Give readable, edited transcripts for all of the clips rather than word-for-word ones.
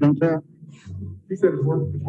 Andrea? He said it's working.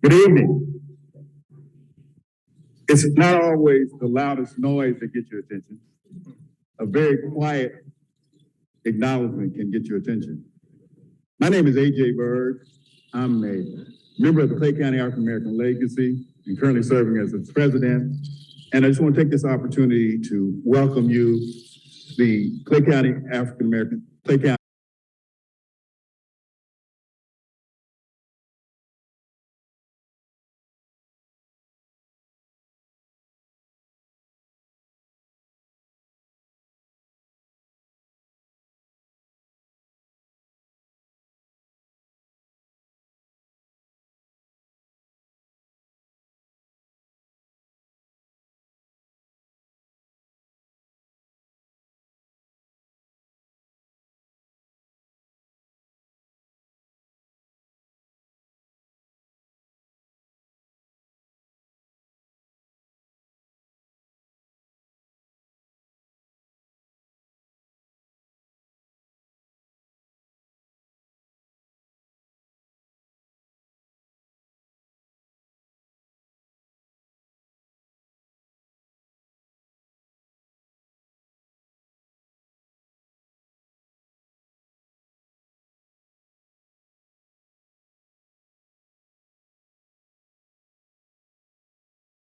Good evening. It's not always the loudest noise that gets your attention. A very quiet acknowledgement can get your attention. My name is A.J. Bird. I'm a member of the Clay County African American Legacy and currently serving as its president. And I just want to take this opportunity to welcome you, the Clay County African American, Clay County.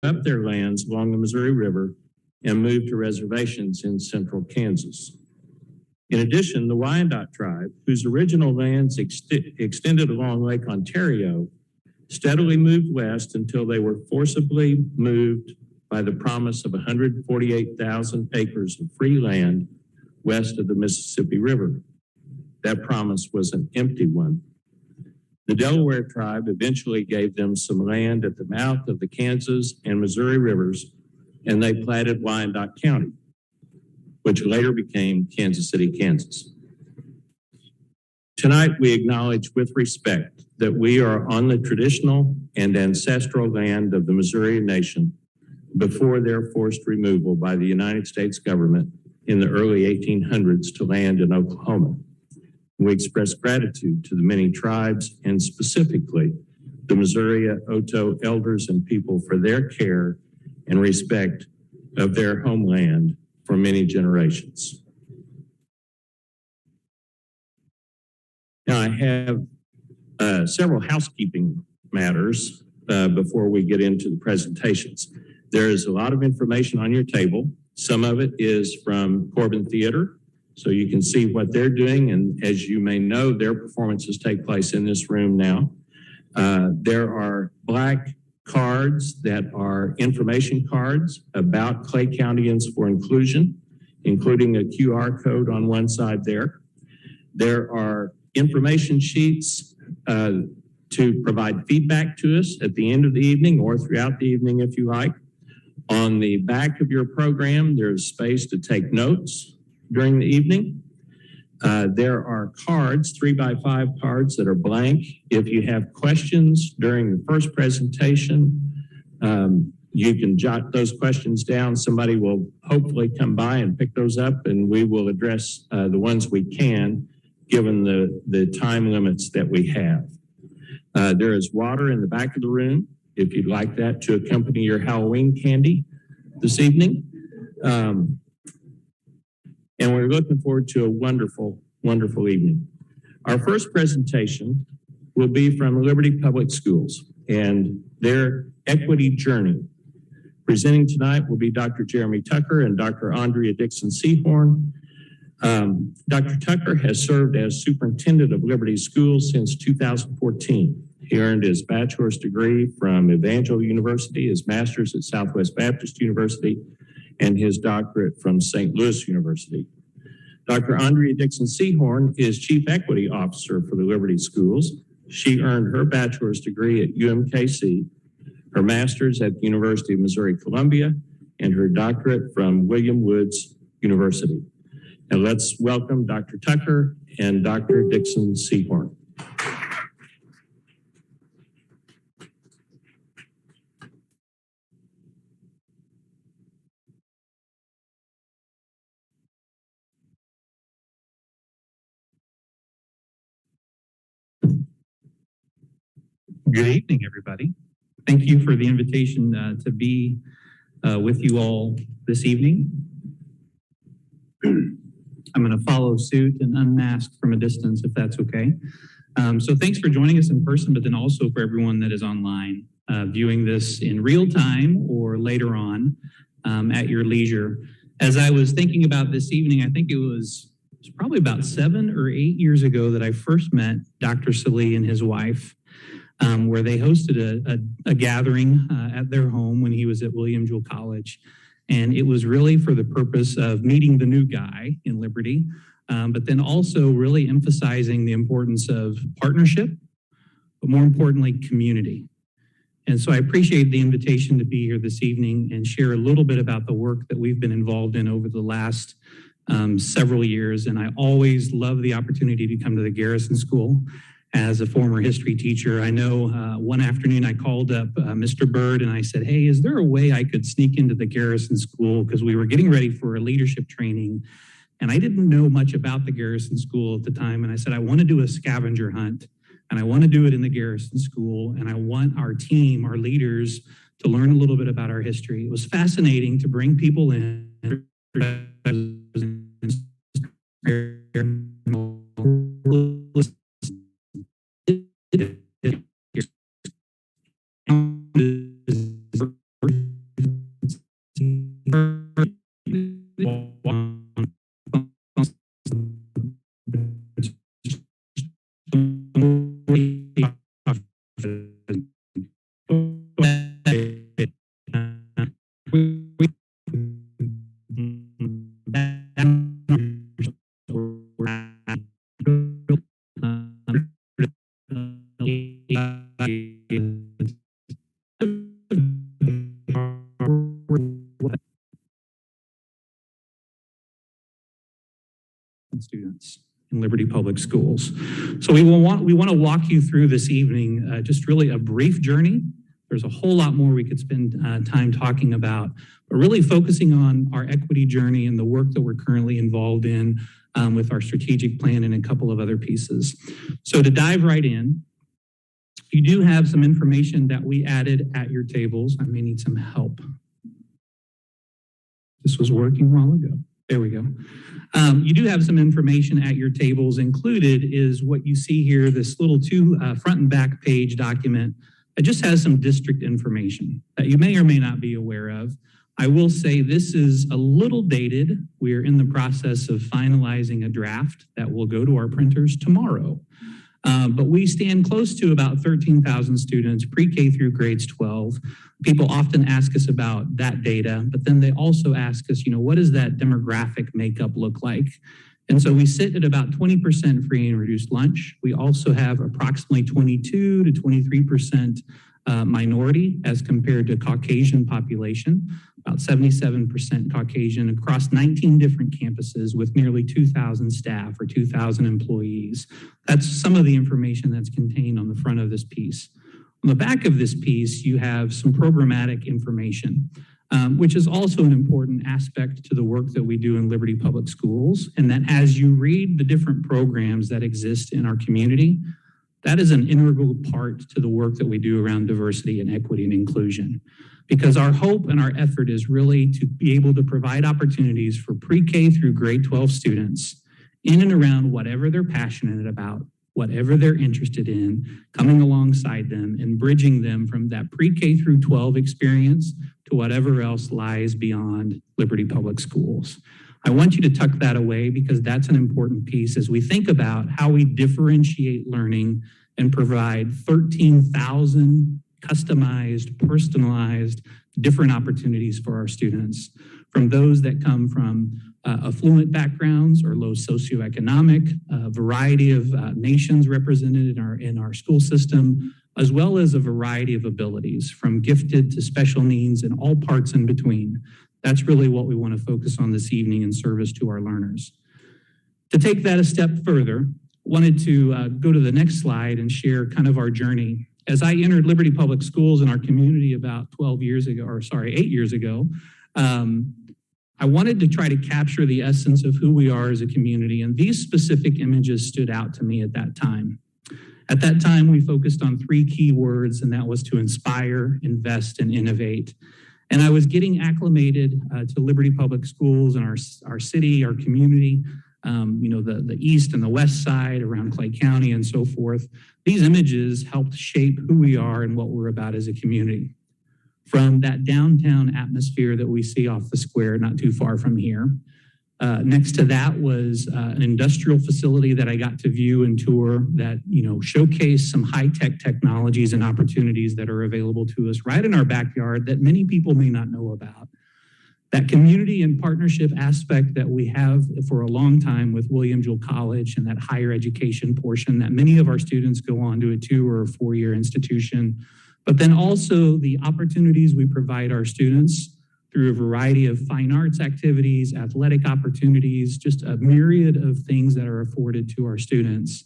Up their lands along the Missouri River and moved to reservations in central Kansas. In addition, the Wyandot tribe, whose original lands extended along Lake Ontario, steadily moved west until they were forcibly moved by the promise of 148,000 acres of free land west of the Mississippi River. That promise was an empty one. The Delaware tribe eventually gave them some land at the mouth of the Kansas and Missouri rivers, and they platted Wyandot County, which later became Kansas City, Kansas. Tonight, we acknowledge with respect that we are on the traditional and ancestral land of the Missouri Nation before their forced removal by the United States government in the early 1800s to land in Oklahoma. We express gratitude to the many tribes and specifically the Missouri Oto elders and people for their care and respect of their homeland for many generations. Now I have several housekeeping matters before we get into the presentations. There is a lot of information on your table. Some of it is from Corbin Theater, so you can see what they're doing. And as you may know, their performances take place in this room now. There are black cards that are information cards about Clay Countyans for Inclusion, including a QR code on one side there. There are information sheets to provide feedback to us at the end of the evening or throughout the evening if you like. On the back of your program, there's space to take notes during the evening. There are cards, 3x5 cards that are blank. If you have questions during the first presentation, you can jot those questions down. Somebody will hopefully come by and pick those up, and we will address the ones we can, given the time limits that we have. There is water in the back of the room, if you'd like that to accompany your Halloween candy this evening. And we're looking forward to a wonderful, wonderful evening. Our first presentation will be from Liberty Public Schools and their equity journey. Presenting tonight will be Dr. Jeremy Tucker and Dr. Andrea Dixon-Seahorn. Dr. Tucker has served as superintendent of Liberty Schools since 2014. He earned his bachelor's degree from Evangel University, his master's at Southwest Baptist University, and his doctorate from St. Louis University. Dr. Andrea Dixon-Seahorn is Chief Equity Officer for the Liberty Schools. She earned her bachelor's degree at UMKC her master's at the University of Missouri-Columbia, and her doctorate from William Woods University. Now let's welcome Dr. Tucker and Dr. Dixon-Seahorn. Good evening, everybody. Thank you for the invitation to be with you all this evening. I'm going to follow suit and unmask from a distance, if that's okay. So thanks for joining us in person, but then also for everyone that is online, viewing this in real time or later on at your leisure. As I was thinking about this evening, I think it was probably about 7 or 8 years ago that I first met Dr. Salih and his wife. Where they hosted a gathering at their home when he was at William Jewell College. And it was really for the purpose of meeting the new guy in Liberty, but then also really emphasizing the importance of partnership, but more importantly, community. And so I appreciate the invitation to be here this evening and share a little bit about the work that we've been involved in over the last several years. And I always love the opportunity to come to the Garrison School. As a former history teacher, I know one afternoon I called up Mr. Bird and I said, hey, is there a way I could sneak into the Garrison School? Because we were getting ready for a leadership training and I didn't know much about the Garrison School at the time. And I said, I want to do a scavenger hunt and I want to do it in the Garrison School. And I want our team, our leaders, to learn a little bit about our history. It was fascinating to bring people in. Students in Liberty Public Schools. So we want to walk you through this evening just really a brief journey. There's a whole lot more we could spend time talking about, but really focusing on our equity journey and the work that we're currently involved in with our strategic plan and a couple of other pieces. So to dive right in, you do have some information that we added at your tables. I may need some help. This was working a while ago. There we go. You do have some information at your tables. Included is what you see here, this little front and back page document that just has some district information that you may or may not be aware of. I will say this is a little dated. We're in the process of finalizing a draft that will go to our printers tomorrow. But we stand close to about 13,000 students, pre-K through grades 12. People often ask us about that data, but then they also ask us, what does that demographic makeup look like? And so we sit at about 20% free and reduced lunch. We also have approximately 22 to 23% minority as compared to Caucasian population, about 77% Caucasian across 19 different campuses with nearly 2,000 staff or 2,000 employees. That's some of the information that's contained on the front of this piece. On the back of this piece, you have some programmatic information, which is also an important aspect to the work that we do in Liberty Public Schools. And that as you read the different programs that exist in our community, that is an integral part to the work that we do around diversity and equity and inclusion. Because our hope and our effort is really to be able to provide opportunities for pre-K through grade 12 students in and around whatever they're passionate about, whatever they're interested in, coming alongside them and bridging them from that pre-K through 12 experience to whatever else lies beyond Liberty Public Schools. I want you to tuck that away because that's an important piece as we think about how we differentiate learning and provide 13,000 customized, personalized, different opportunities for our students, from those that come from affluent backgrounds or low socioeconomic, a variety of nations represented in our school system, as well as a variety of abilities, from gifted to special needs and all parts in between. That's really what we want to focus on this evening in service to our learners. To take that a step further, wanted to go to the next slide and share kind of our journey. As I entered Liberty Public Schools in our community about 8 years ago, I wanted to try to capture the essence of who we are as a community, and these specific images stood out to me at that time. At that time, we focused on 3 key words, and that was to inspire, invest, and innovate. And I was getting acclimated to Liberty Public Schools and our city, our community, the east and the west side around Clay County and so forth. These images helped shape who we are and what we're about as a community. From that downtown atmosphere that we see off the square, not too far from here. Next to that was an industrial facility that I got to view and tour that, showcased some high-tech technologies and opportunities that are available to us right in our backyard that many people may not know about. That community and partnership aspect that we have for a long time with William Jewell College and that higher education portion that many of our students go on to a 2 or 4 year institution, but then also the opportunities we provide our students through a variety of fine arts activities, athletic opportunities, just a myriad of things that are afforded to our students.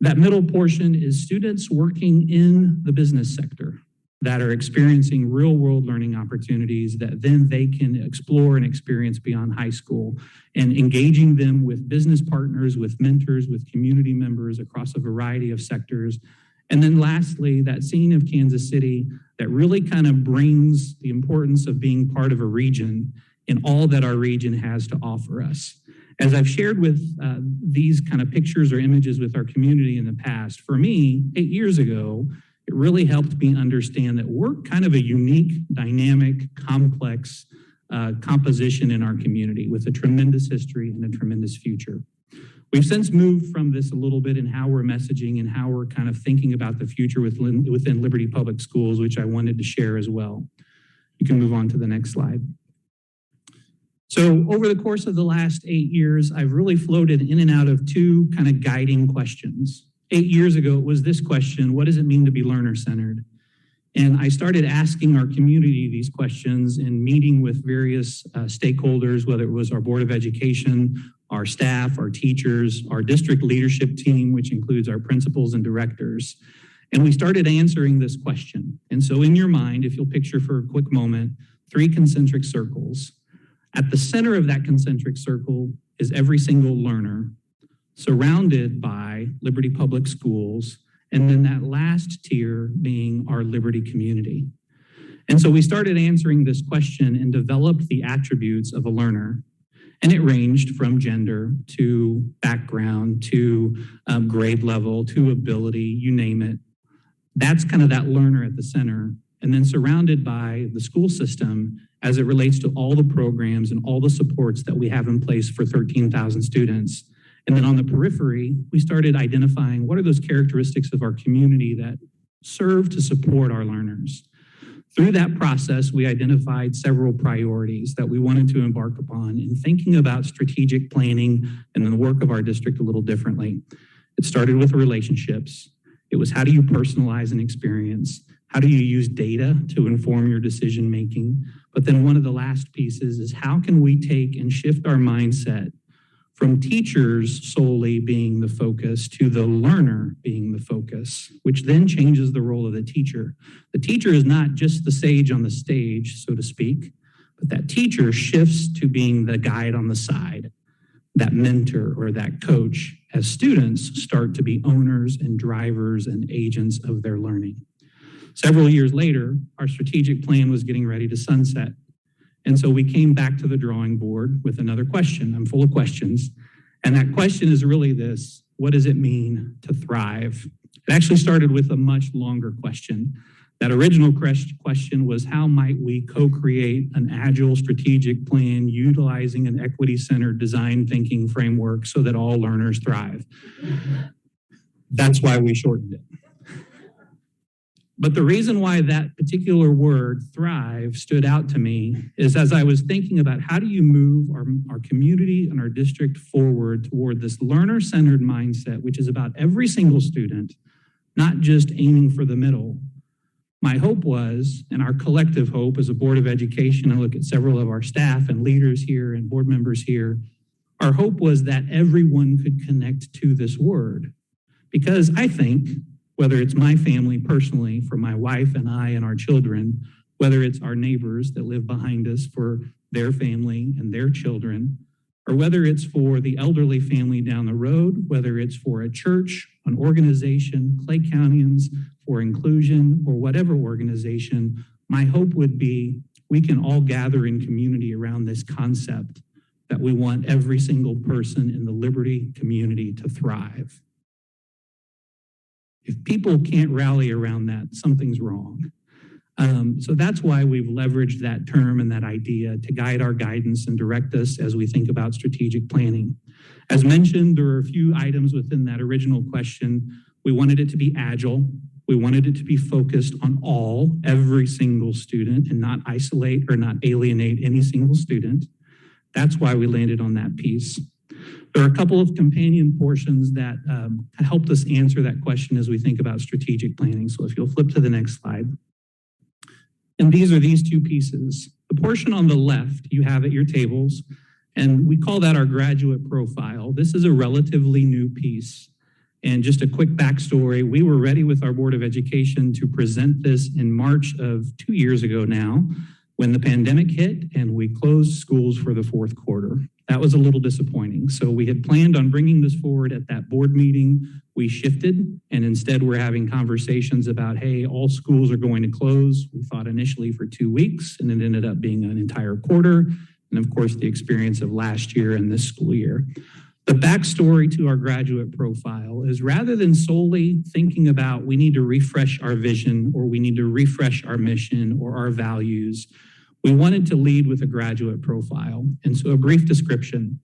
That middle portion is students working in the business sector that are experiencing real-world learning opportunities that then they can explore and experience beyond high school, and engaging them with business partners, with mentors, with community members across a variety of sectors. And then lastly, that scene of Kansas City that really kind of brings the importance of being part of a region and all that our region has to offer us. As I've shared with these kind of pictures or images with our community in the past, for me, 8 years ago, it really helped me understand that we're kind of a unique, dynamic, complex composition in our community with a tremendous history and a tremendous future. We've since moved from this a little bit in how we're messaging and how we're kind of thinking about the future within Liberty Public Schools, which I wanted to share as well. You can move on to the next slide. So over the course of the last 8 years, I've really floated in and out of 2 kind of guiding questions. 8 years ago, it was this question: what does it mean to be learner-centered? And I started asking our community these questions and meeting with various stakeholders, whether it was our Board of Education, our staff, our teachers, our district leadership team, which includes our principals and directors. And we started answering this question. And so in your mind, if you'll picture for a quick moment, 3 concentric circles. At the center of that concentric circle is every single learner, surrounded by Liberty Public Schools, and then that last tier being our Liberty community. And so we started answering this question and developed the attributes of a learner. And it ranged from gender to background to grade level to ability, you name it. That's kind of that learner at the center. And then surrounded by the school system as it relates to all the programs and all the supports that we have in place for 13,000 students. And then on the periphery, we started identifying what are those characteristics of our community that serve to support our learners. Through that process, we identified several priorities that we wanted to embark upon in thinking about strategic planning and the work of our district a little differently. It started with relationships. It was, how do you personalize an experience? How do you use data to inform your decision making? But then one of the last pieces is, how can we take and shift our mindset from teachers solely being the focus to the learner being the focus, which then changes the role of the teacher. The teacher is not just the sage on the stage, so to speak, but that teacher shifts to being the guide on the side, that mentor or that coach, as students start to be owners and drivers and agents of their learning. Several years later, our strategic plan was getting ready to sunset. And so we came back to the drawing board with another question. I'm full of questions. And that question is really this: what does it mean to thrive? It actually started with a much longer question. That original question was, how might we co-create an agile strategic plan utilizing an equity-centered design thinking framework so that all learners thrive? That's why we shortened it. But the reason why that particular word, thrive, stood out to me is, as I was thinking about how do you move our community and our district forward toward this learner-centered mindset, which is about every single student, not just aiming for the middle. My hope was, and our collective hope as a Board of Education, I look at several of our staff and leaders here and board members here, our hope was that everyone could connect to this word. Because I think, whether it's my family personally, for my wife and I and our children, whether it's our neighbors that live behind us for their family and their children, or whether it's for the elderly family down the road, whether it's for a church, an organization, Clay Countyans, for inclusion, or whatever organization, my hope would be we can all gather in community around this concept that we want every single person in the Liberty community to thrive. If people can't rally around that, something's wrong. So that's why we've leveraged that term and that idea to guide our guidance and direct us as we think about strategic planning. As mentioned, there are a few items within that original question. We wanted it to be agile. We wanted it to be focused on every single student, and not isolate or not alienate any single student. That's why we landed on that piece. There are a couple of companion portions that helped us answer that question as we think about strategic planning. So if you'll flip to the next slide. And these are these two pieces. The portion on the left you have at your tables, and we call that our graduate profile. This is a relatively new piece. And just a quick backstory, we were ready with our Board of Education to present this in March of 2 years ago now, when the pandemic hit and we closed schools for the fourth quarter. That was a little disappointing. So we had planned on bringing this forward at that board meeting. We shifted, and instead we're having conversations about, hey, all schools are going to close. We thought initially for 2 weeks, and it ended up being an entire quarter. And of course, the experience of last year and this school year. The backstory to our graduate profile is, rather than solely thinking about we need to refresh our vision or we need to refresh our mission or our values, we wanted to lead with a graduate profile. And so a brief description.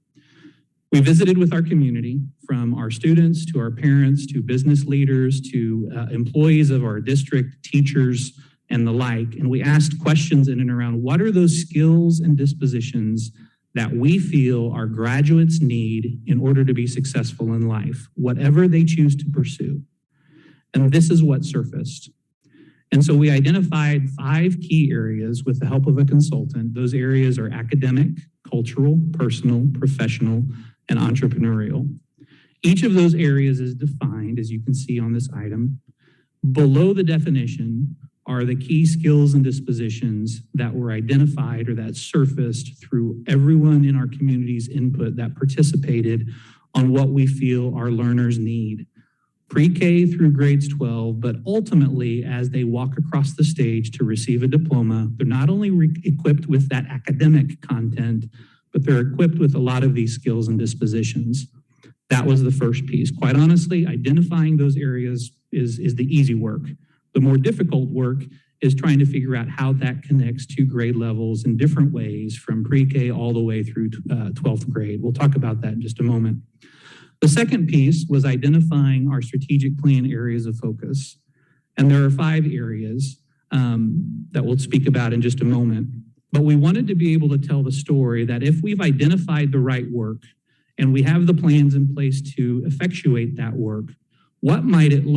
We visited with our community, from our students to our parents to business leaders to employees of our district, teachers, and the like. And we asked questions in and around what are those skills and dispositions that we feel our graduates need in order to be successful in life, whatever they choose to pursue. And this is what surfaced. And so we identified 5 key areas with the help of a consultant. Those areas are academic, cultural, personal, professional, and entrepreneurial. Each of those areas is defined, as you can see on this item. Below the definition are the key skills and dispositions that were identified or that surfaced through everyone in our community's input that participated on what we feel our learners need. Pre-K through grades 12, but ultimately as they walk across the stage to receive a diploma, they're not only equipped with that academic content, but they're equipped with a lot of these skills and dispositions. That was the first piece. Quite honestly, identifying those areas is the easy work. The more difficult work is trying to figure out how that connects to grade levels in different ways, from pre-K all the way through 12th grade. We'll talk about that in just a moment. The second piece was identifying our strategic plan areas of focus. And there are 5 areas that we'll speak about in just a moment. But we wanted to be able to tell the story that if we've identified the right work and we have the plans in place to effectuate that work, what might it look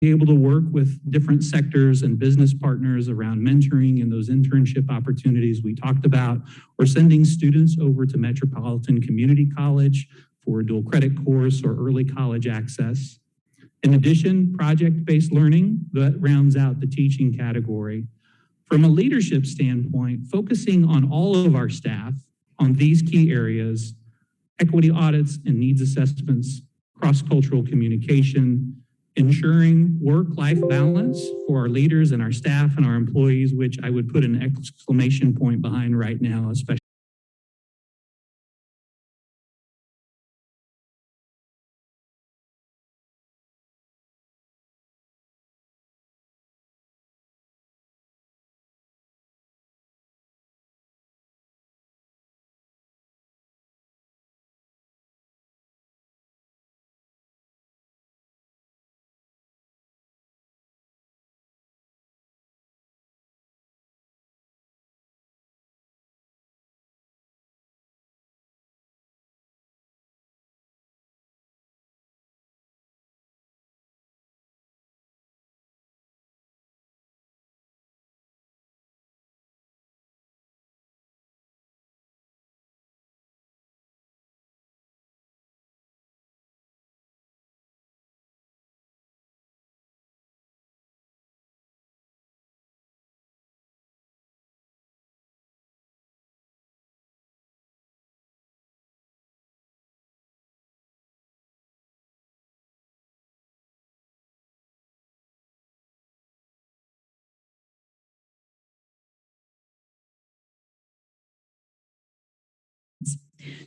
be able to work with different sectors and business partners around mentoring and those internship opportunities we talked about, or sending students over to Metropolitan Community College for a dual credit course or early college access. In addition, project-based learning that rounds out the teaching category. From a leadership standpoint, focusing on all of our staff on these key areas: equity audits and needs assessments, cross-cultural communication, ensuring work-life balance for our leaders and our staff and our employees, which I would put an exclamation point behind right now, especially.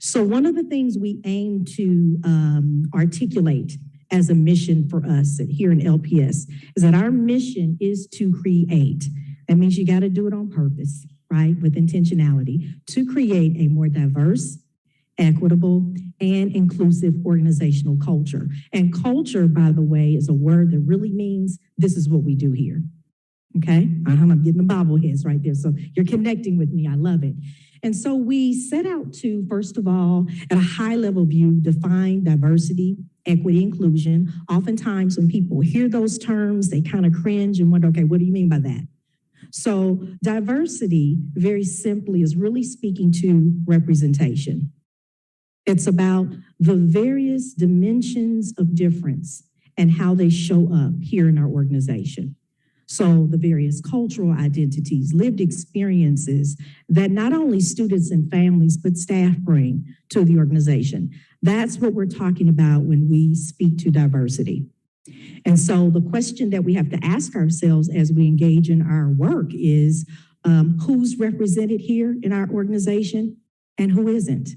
So one of the things we aim to articulate as a mission for us here in LPS is that our mission is to create. That means you got to do it on purpose, right? With intentionality, to create a more diverse, equitable, and inclusive organizational culture. And culture, by the way, is a word that really means this is what we do here. Okay? I'm getting the bobbleheads right there. So you're connecting with me. I love it. And so we set out to, first of all, at a high level view, define diversity, equity, inclusion. Oftentimes when people hear those terms, they kind of cringe and wonder, okay, what do you mean by that? So diversity, very simply, is really speaking to representation. It's about the various dimensions of difference and how they show up here in our organization. So the various cultural identities, lived experiences that not only students and families, but staff bring to the organization. That's what we're talking about when we speak to diversity. And so the question that we have to ask ourselves as we engage in our work is who's represented here in our organization and who isn't?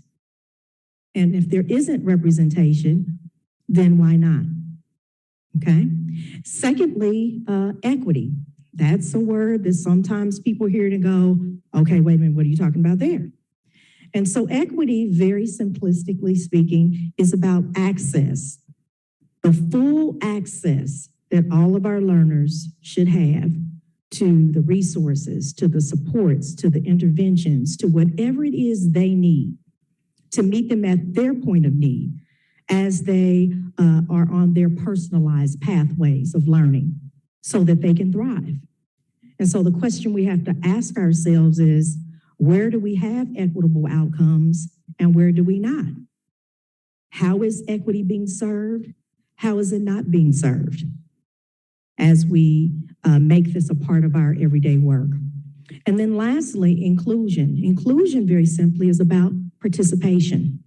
And if there isn't representation, then why not? Okay. Secondly, equity. That's a word that sometimes people hear it and go, okay, wait a minute, what are you talking about there? And so equity, very simplistically speaking, is about access, the full access that all of our learners should have to the resources, to the supports, to the interventions, to whatever it is they need to meet them at their point of need as they are on their personalized pathways of learning so that they can thrive. And so the question we have to ask ourselves is, where do we have equitable outcomes and where do we not? How is equity being served? How is it not being served as we make this a part of our everyday work? And then lastly, inclusion. Inclusion, very simply, is about participation.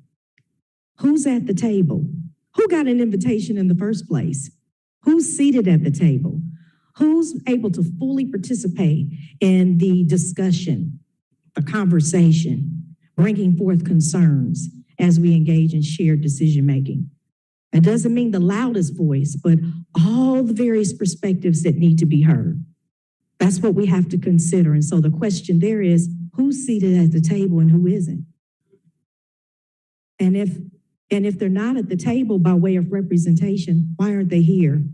Who's at the table? Who got an invitation in the first place? Who's seated at the table? Who's able to fully participate in the discussion, the conversation, bringing forth concerns as we engage in shared decision-making? It doesn't mean the loudest voice, but all the various perspectives that need to be heard. That's what we have to consider. And so the question there is, who's seated at the table and who isn't? And if they're not at the table by way of representation, why aren't they here?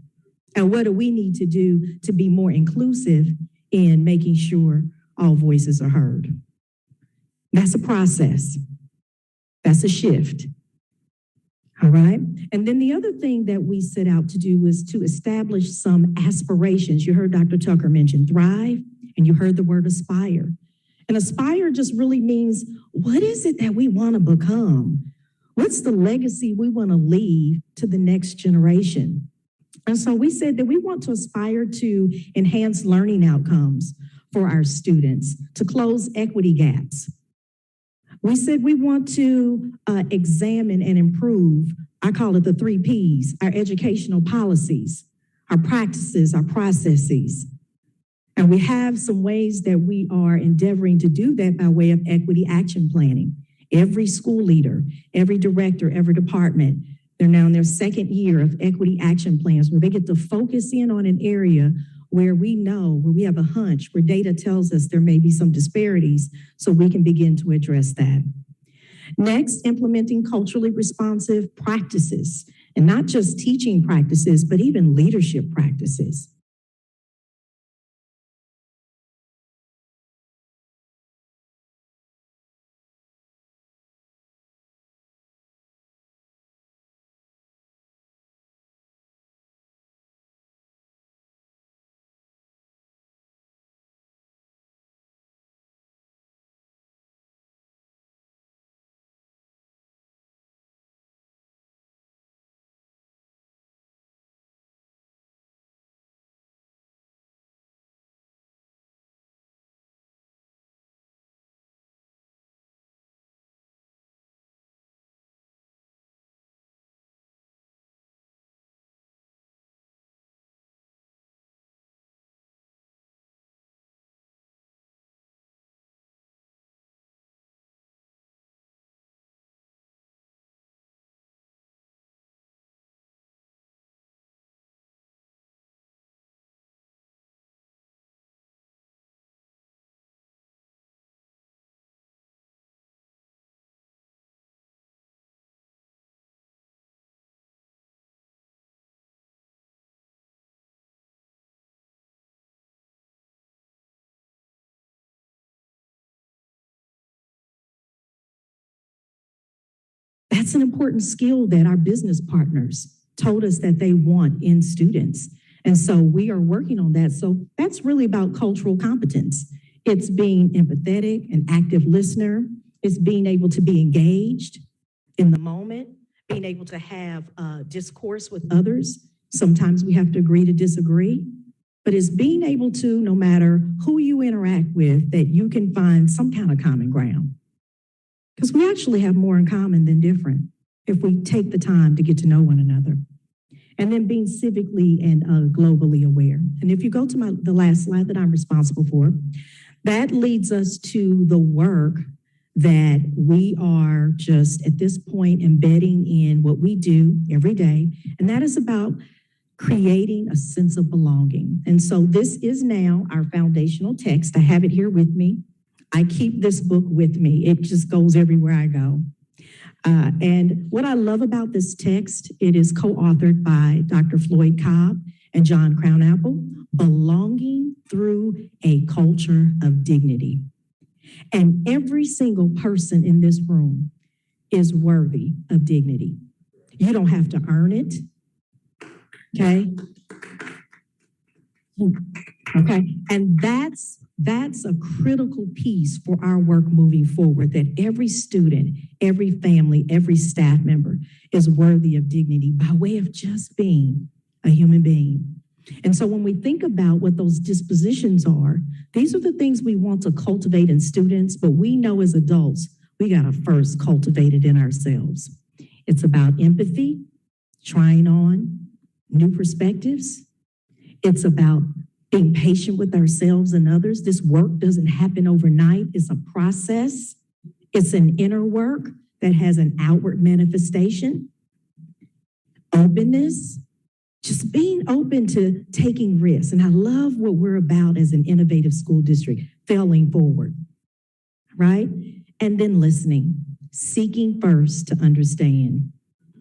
And what do we need to do to be more inclusive in making sure all voices are heard? That's a process. That's a shift. All right. And then the other thing that we set out to do was to establish some aspirations. You heard Dr. Tucker mention thrive, and you heard the word aspire. And aspire just really means, what is it that we want to become? What's the legacy we want to leave to the next generation? And so we said that we want to aspire to enhance learning outcomes for our students, to close equity gaps. We said we want to examine and improve, I call it the 3 Ps, our educational policies, our practices, our processes. And we have some ways that we are endeavoring to do that by way of equity action planning. Every school leader, every director, every department, they're now in their 2nd year of equity action plans where they get to focus in on an area where we know, where we have a hunch, where data tells us there may be some disparities, so we can begin to address that. Next, implementing culturally responsive practices, and not just teaching practices, but even leadership practices. That's an important skill that our business partners told us that they want in students. And so we are working on that. So that's really about cultural competence. It's being empathetic, an active listener. It's being able to be engaged in the moment, being able to have discourse with others. Sometimes we have to agree to disagree, but it's being able to, no matter who you interact with, that you can find some kind of common ground. Because we actually have more in common than different if we take the time to get to know one another. And then being civically and globally aware. And if you go to the last slide that I'm responsible for, that leads us to the work that we are just at this point embedding in what we do every day. And that is about creating a sense of belonging. And so this is now our foundational text. I have it here with me. I keep this book with me. It just goes everywhere I go. And what I love about this text, it is co-authored by Dr. Floyd Cobb and John Crownapple, Belonging Through a Culture of Dignity. And every single person in this room is worthy of dignity. You don't have to earn it, okay? Okay, and that's a critical piece for our work moving forward, that every student, every family, every staff member is worthy of dignity by way of just being a human being. And so when we think about what those dispositions are, these are the things we want to cultivate in students, but we know as adults, we gotta first cultivate it in ourselves. It's about empathy, trying on new perspectives. It's about being patient with ourselves and others. This work doesn't happen overnight. It's a process. It's an inner work that has an outward manifestation. Openness, just being open to taking risks. And I love what we're about as an innovative school district, failing forward, right? And then listening, seeking first to understand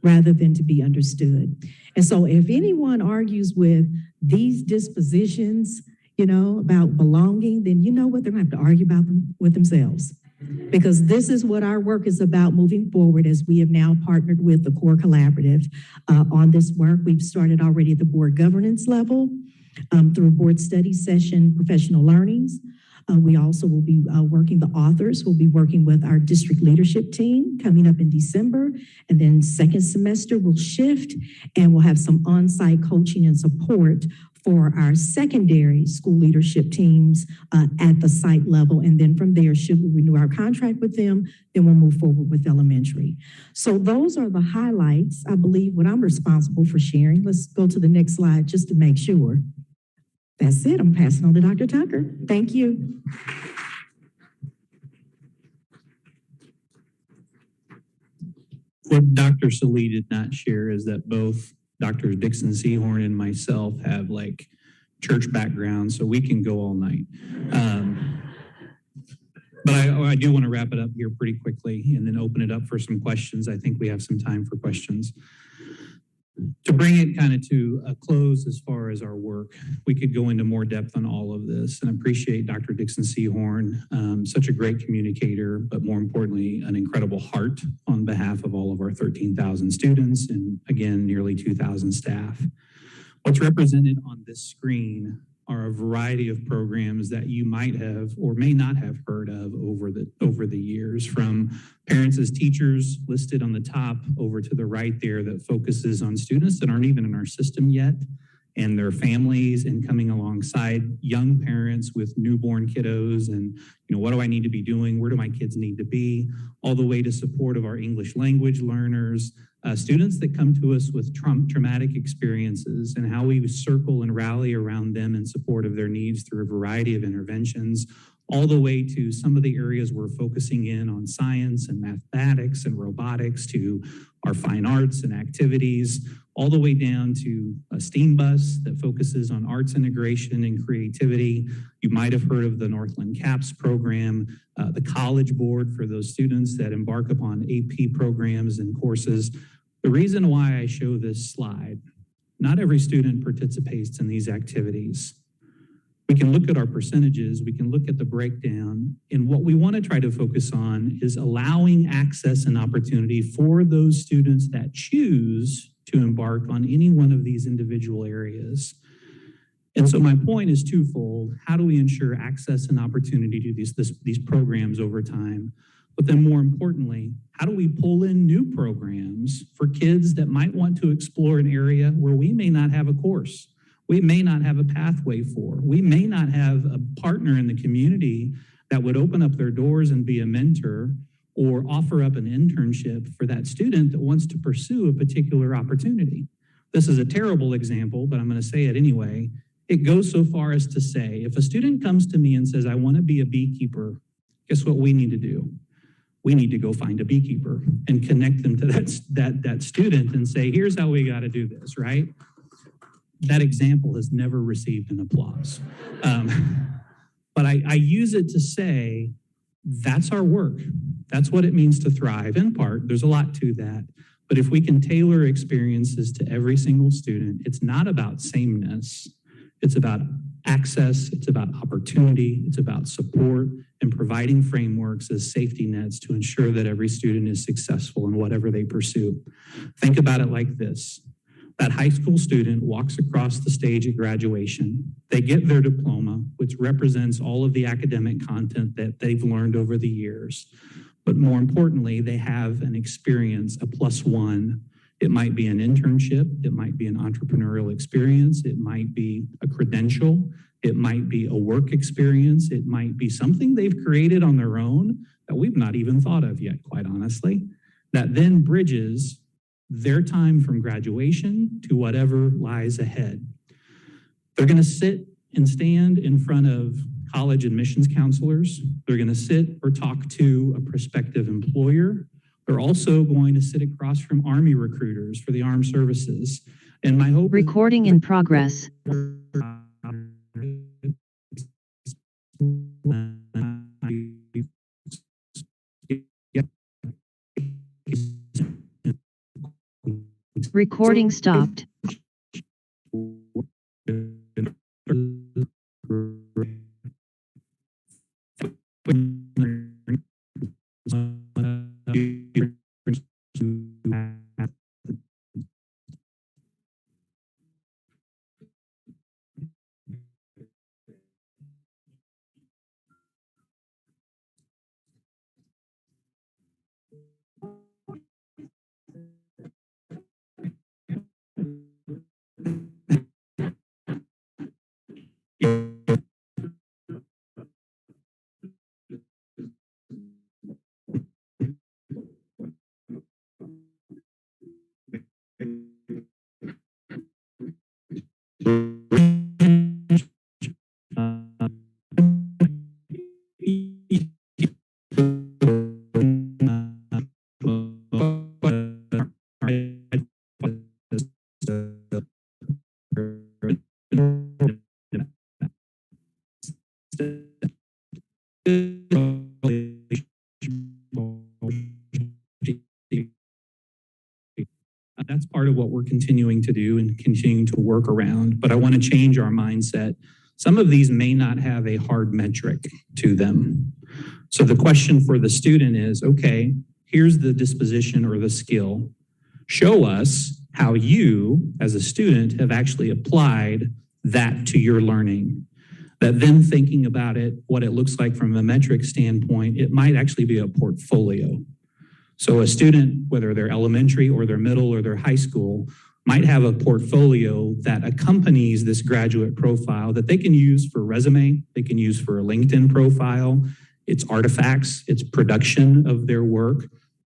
rather than to be understood. And so if anyone argues with these dispositions, about belonging, then you know what? They're gonna have to argue about them with themselves. because this is what our work is about moving forward, as we have now partnered with the Core Collaborative on this work. We've started already at the board governance level through board study session, professional learnings. We also will be working, the authors will be working with our district leadership team coming up in December. And then second semester will shift and we'll have some on-site coaching and support for our secondary school leadership teams at the site level. And then from there, should we renew our contract with them, then we'll move forward with elementary. So those are the highlights, I believe, what I'm responsible for sharing. Let's go to the next slide just to make sure. That's it. I'm passing on to Dr. Tucker. Thank you. What Dr. Salee did not share is that both Drs. Dixon-Seahorn and myself have like church backgrounds, so we can go all night. But I do want to wrap it up here pretty quickly and then open it up for some questions. I think we have some time for questions. To bring it kind of to a close as far as our work, we could go into more depth on all of this, and appreciate Dr. Dixon-Seahorn, such a great communicator, but more importantly, an incredible heart on behalf of all of our 13,000 students and again, nearly 2,000 staff. What's represented on this screen are a variety of programs that you might have or may not have heard of over the years, from Parents as Teachers listed on the top over to the right there that focuses on students that aren't even in our system yet and their families, and coming alongside young parents with newborn kiddos and, you know, what do I need to be doing? Where do my kids need to be? All the way to support of our English language learners, students that come to us with traumatic experiences, and how we circle and rally around them in support of their needs through a variety of interventions, all the way to some of the areas we're focusing in on science and mathematics and robotics, to our fine arts and activities, all the way down to a STEAM bus that focuses on arts integration and creativity. You might have heard of the Northland CAPS program, the College Board for those students that embark upon AP programs and courses. The reason why I show this slide, not every student participates in these activities. We can look at our percentages, we can look at the breakdown, and what we want to try to focus on is allowing access and opportunity for those students that choose to embark on any one of these individual areas. And so my point is twofold. How do we ensure access and opportunity to these programs over time? But then more importantly, how do we pull in new programs for kids that might want to explore an area where we may not have a course, we may not have a pathway for, we may not have a partner in the community that would open up their doors and be a mentor or offer up an internship for that student that wants to pursue a particular opportunity. This is a terrible example, but I'm going to say it anyway. It goes so far as to say, if a student comes to me and says, I want to be a beekeeper, guess what we need to do? We need to go find a beekeeper and connect them to that student and say, here's how we got to do this, right? That example has never received an applause. But I use it to say, that's our work. That's what it means to thrive. In part, there's a lot to that. But if we can tailor experiences to every single student, it's not about sameness. It's about access. It's about opportunity. It's about support and providing frameworks as safety nets to ensure that every student is successful in whatever they pursue. Think about it like this. That high school student walks across the stage at graduation. They get their diploma, which represents all of the academic content that they've learned over the years. But more importantly, they have an experience, a +1. It might be an internship. It might be an entrepreneurial experience. It might be a credential. It might be a work experience. It might be something they've created on their own that we've not even thought of yet, quite honestly, that then bridges their time from graduation to whatever lies ahead. They're going to sit and stand in front of college admissions counselors. They're going to sit or talk to a prospective employer. They're also going to sit across from Army recruiters for the armed services. And my hope— Recording in progress. Recording stopped. That's part of what we're continuing to do and continuing to work around, but I want to change our mindset. Some of these may not have a hard metric to them. So the question for the student is, okay, here's the disposition or the skill. Show us how you, as a student, have actually applied that to your learning. That then thinking about it, what it looks like from a metric standpoint, it might actually be a portfolio. So a student, whether they're elementary or they're middle or they're high school, might have a portfolio that accompanies this graduate profile that they can use for resume, they can use for a LinkedIn profile, it's artifacts, it's production of their work,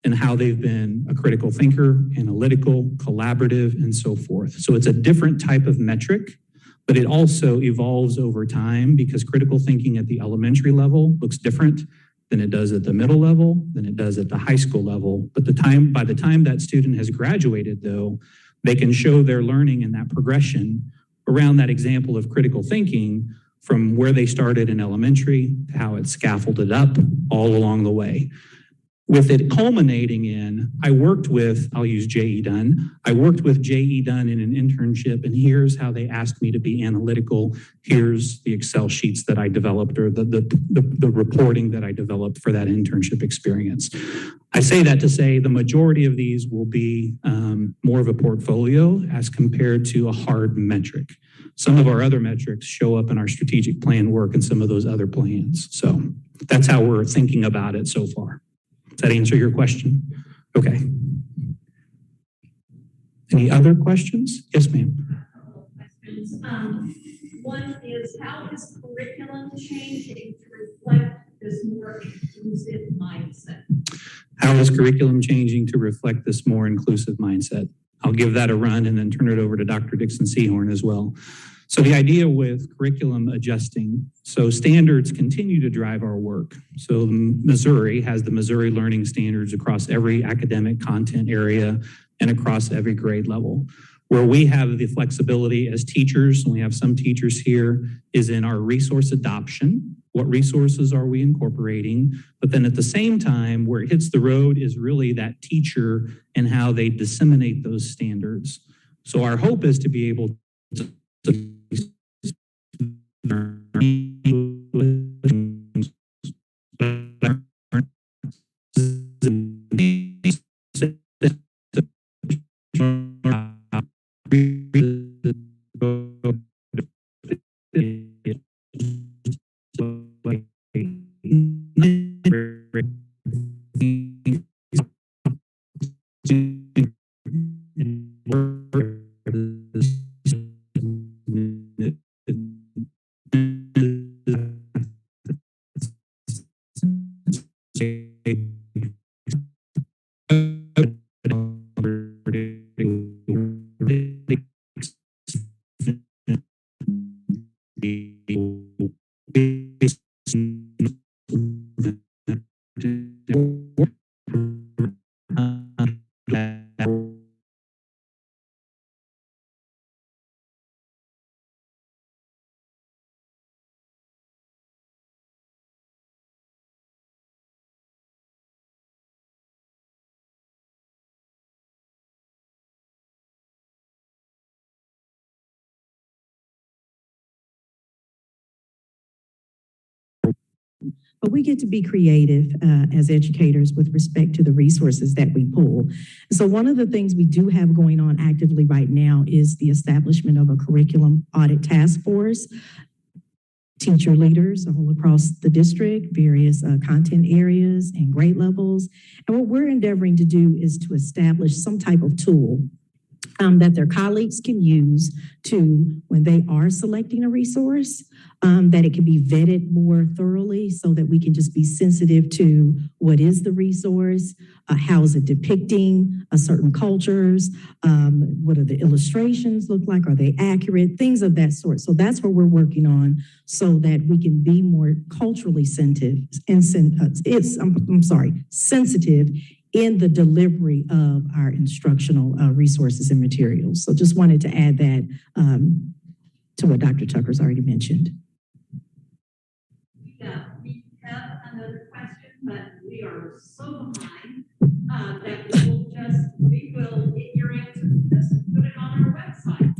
and how they've been a critical thinker, analytical, collaborative, and so forth. So it's a different type of metric, but it also evolves over time because critical thinking at the elementary level looks different than it does at the middle level, than it does at the high school level. But by the time that student has graduated, though, they can show their learning and that progression around that example of critical thinking from where they started in elementary to how it's scaffolded up all along the way. With it culminating in, I worked with, I'll use J.E. Dunn. I worked with J.E. Dunn in an internship, and here's how they asked me to be analytical. Here's the Excel sheets that I developed or the reporting that I developed for that internship experience. I say that to say the majority of these will be more of a portfolio as compared to a hard metric. Some of our other metrics show up in our strategic plan work and some of those other plans. So that's how we're thinking about it so far. Does that answer your question? Okay. Any other questions? Yes, ma'am. One is, how is curriculum changing to reflect this more inclusive mindset? How is curriculum changing to reflect this more inclusive mindset? I'll give that a run and then turn it over to Dr. Dixon-Seahorn as well. So the idea with curriculum adjusting, so standards continue to drive our work. So Missouri has the Missouri Learning Standards across every academic content area and across every grade level. Where we have the flexibility as teachers, and we have some teachers here, is in our resource adoption. What resources are we incorporating? But then at the same time, where it hits the road is really that teacher and how they disseminate those standards. So our hope is to be able to but we get to be creative as educators with respect to the resources that we pull. So one of the things we do have going on actively right now is the establishment of a curriculum audit task force. Teacher leaders all across the district, various content areas and grade levels. And what we're endeavoring to do is to establish some type of tool that their colleagues can use to, when they are selecting a resource, that it can be vetted more thoroughly so that we can just be sensitive to what is the resource, how is it depicting certain cultures, what do the illustrations look like, are they accurate, things of that sort. So that's what we're working on so that we can be more culturally sensitive in the delivery of our instructional resources and materials. So just wanted to add that to what Dr. Tucker's already mentioned. Yeah, we have another question, but we are so behind that we will get your answer to this and put it on our website.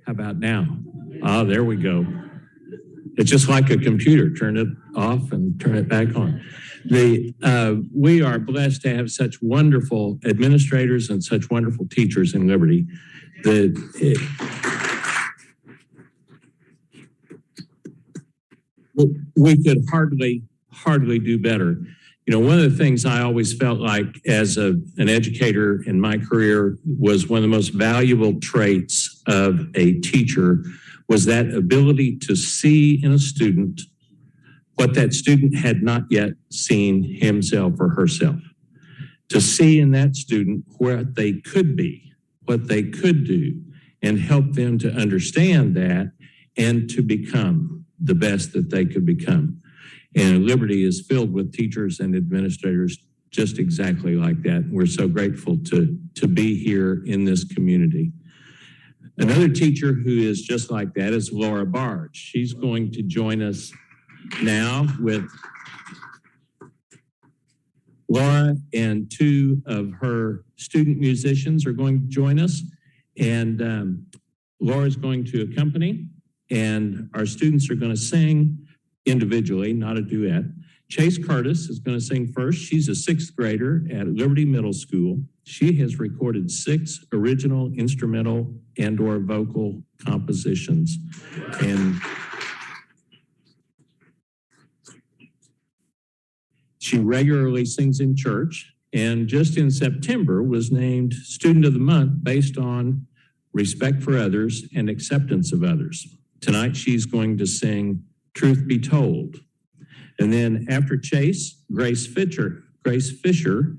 How about now? Ah, there we go. It's just like a computer. Turn it off and turn it back on. We are blessed to have such wonderful administrators and such wonderful teachers in Liberty. We could hardly do better. You know, one of the things I always felt like as an educator in my career was one of the most valuable traits of a teacher was that ability to see in a student what that student had not yet seen himself or herself. To see in that student what they could be, what they could do, and help them to understand that and to become the best that they could become. And Liberty is filled with teachers and administrators just exactly like that. We're so grateful to be here in this community. Another teacher who is just like that is Laura Barge. She's going to join us now with Laura, and two of her student musicians are going to join us. And Laura's going to accompany, and our students are going to sing individually, not a duet. Chase Curtis is going to sing first. She's a sixth grader at Liberty Middle School. She has recorded 6 original instrumental and/or vocal compositions. And she regularly sings in church, and just in September was named Student of the Month based on respect for others and acceptance of others. Tonight, she's going to sing Truth Be Told. And then after Chase, Grace Fisher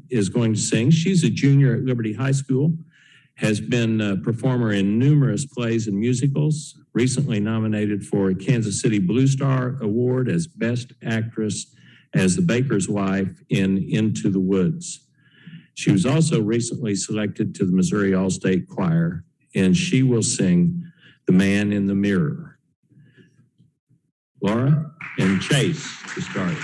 is going to sing. She's a junior at Liberty High School, has been a performer in numerous plays and musicals, recently nominated for a Kansas City Blue Star Award as Best Actress as the baker's wife in Into the Woods. She was also recently selected to the Missouri All-State Choir, and she will sing The Man in the Mirror. Laura and Chase to start.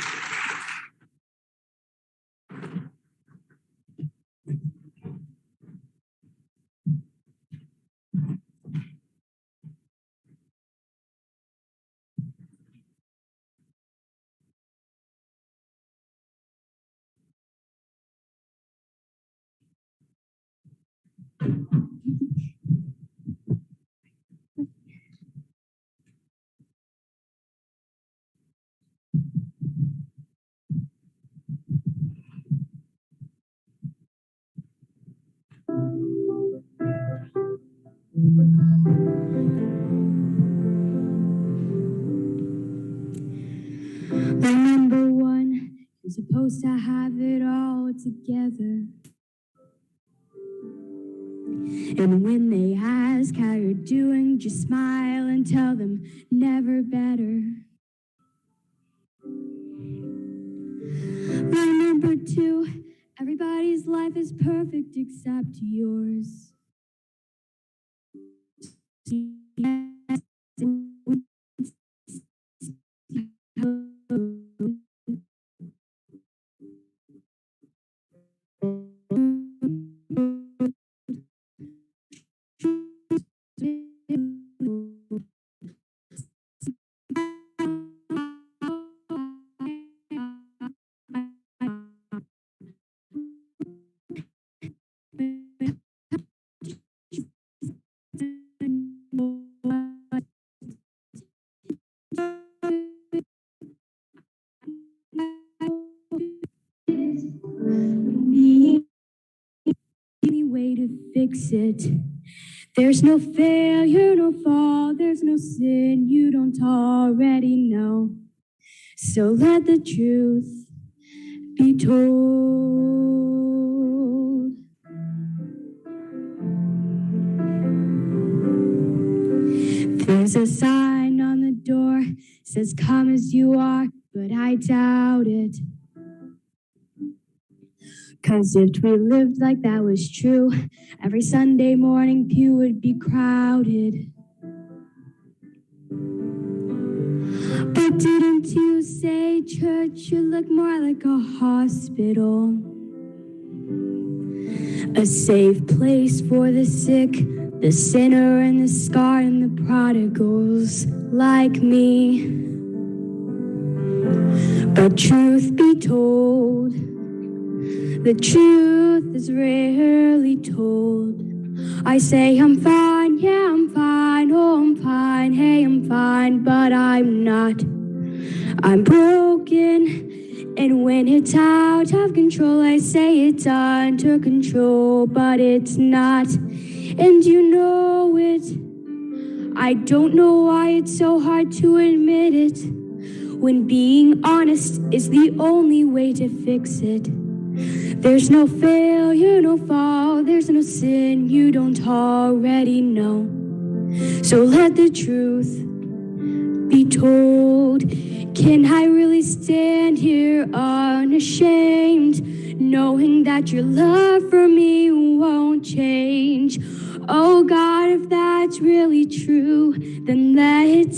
Number one, you're supposed to have it all together. And when they ask how you're doing, just smile and tell them never better. Line Number two, everybody's life is perfect except yours. Way to fix it. There's no failure, no fall, there's no sin you don't already know. So let the truth be told. There's a sign on the door, says come as you are, but I doubt it. 'Cause if we lived like that was true, every Sunday morning pew would be crowded. But didn't you say church should look more like a hospital? A safe place for the sick, the sinner and the scarred and the prodigals like me. But truth be told, the truth is rarely told. I say I'm fine, yeah, I'm fine, oh, I'm fine, hey, I'm fine, but I'm not. I'm broken, and when it's out of control, I say it's under control, but it's not, and you know it. I don't know why it's so hard to admit it, when being honest is the only way to fix it. There's no failure, no fall, there's no sin you don't already know. So let the truth be told. Can I really stand here unashamed, knowing that your love for me won't change? Oh God, if that's really true, then let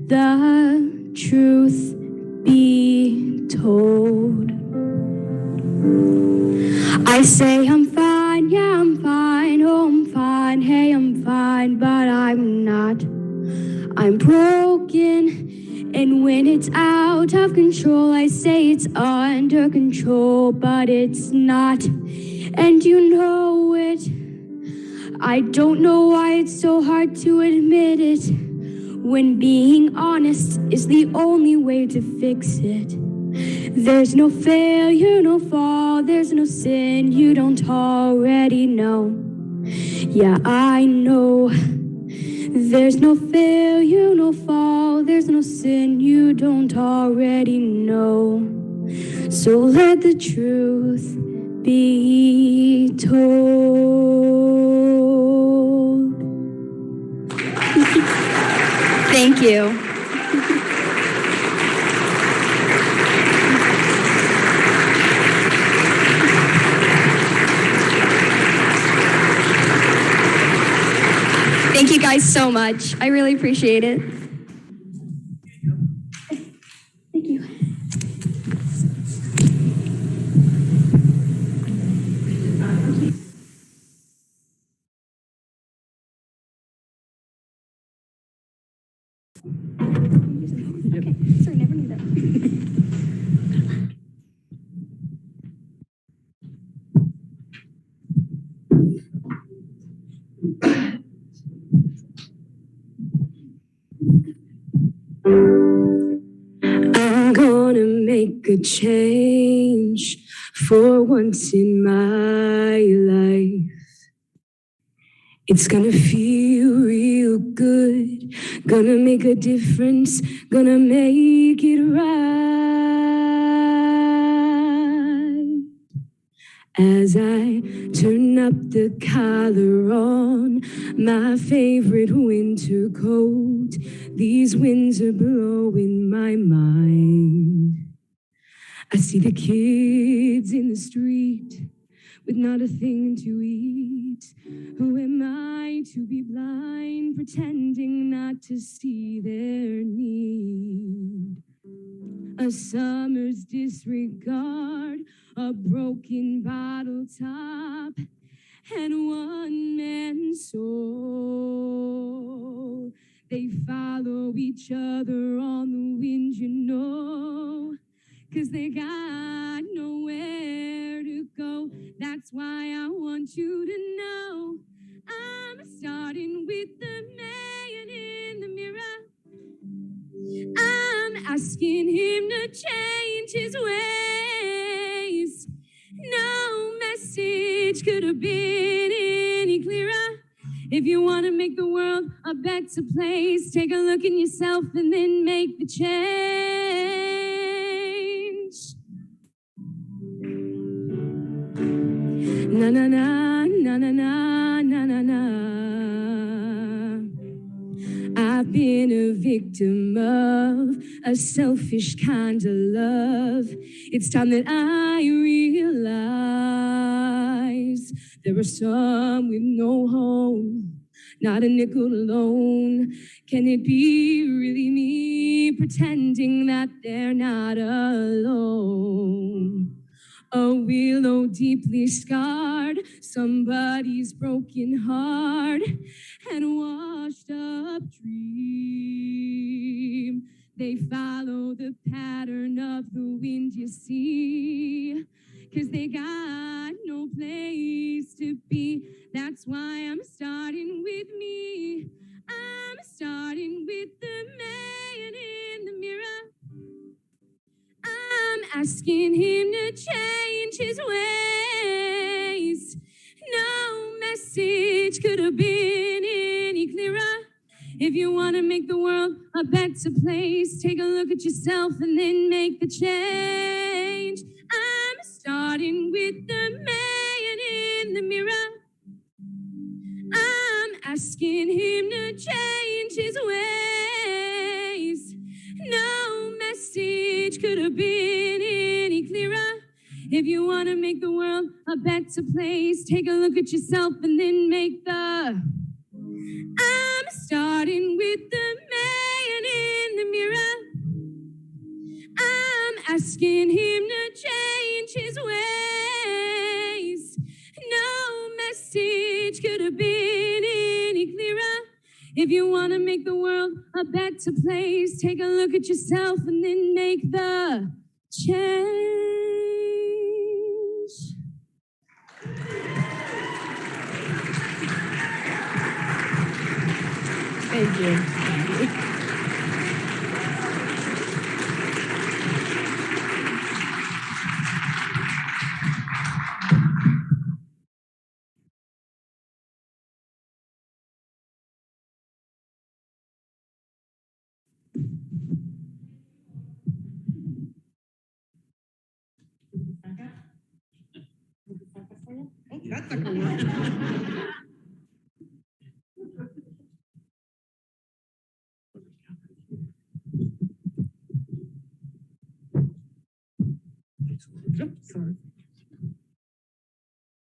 the truth be told. I say I'm fine, yeah, I'm fine, oh, I'm fine, hey, I'm fine, but I'm not. I'm broken, and when it's out of control, I say it's under control, but it's not, and you know it. I don't know why it's so hard to admit it, when being honest is the only way to fix it. There's no failure, no fall, there's no sin you don't already know. Yeah, I know. There's no failure, no fall, there's no sin you don't already know. So let the truth be told. Thank you. Thank you guys so much. I really appreciate it. Thank you. Okay, sorry, never knew that. I'm gonna make a change for once in my life. It's gonna feel real good, gonna make a difference, gonna make it right. As I turn up the collar on my favorite winter coat, these winds are blowing my mind. I see the kids in the street with not a thing to eat. Who am I to be blind, pretending not to see their need? A summer's disregard, a broken bottle top, and one man's soul. They follow each other on the wind, you know, 'cause they got nowhere to go. That's why I want you to know I'm starting with the man in the mirror. I'm asking him to change his ways. No message could have been any clearer. If you want to make the world a better place, take a look in yourself and then make the change. Na na na na na na na na na. I've been a victim of a selfish kind of love. It's time that I realize there are some with no home, not a nickel alone. Can it be really me pretending that they're not alone? A willow deeply scarred, somebody's broken heart, and washed up dream. They follow the pattern of the wind, you see, 'cause they got no place to be. That's why I'm starting with me. I'm starting with the man in the mirror. I'm asking him to change his ways. No message could have been any clearer. If you want to make the world a better place, take a look at yourself and then make the change. I'm starting with the man in the mirror. I'm asking him to change his ways. No message could have been any clearer. If you want to make the world a better place, take a look at yourself and then make the... I'm starting with the man in the mirror. I'm asking him to change his ways. No message could have been any clearer. If you want to make the world a better place, take a look at yourself and then make the change. Thank you.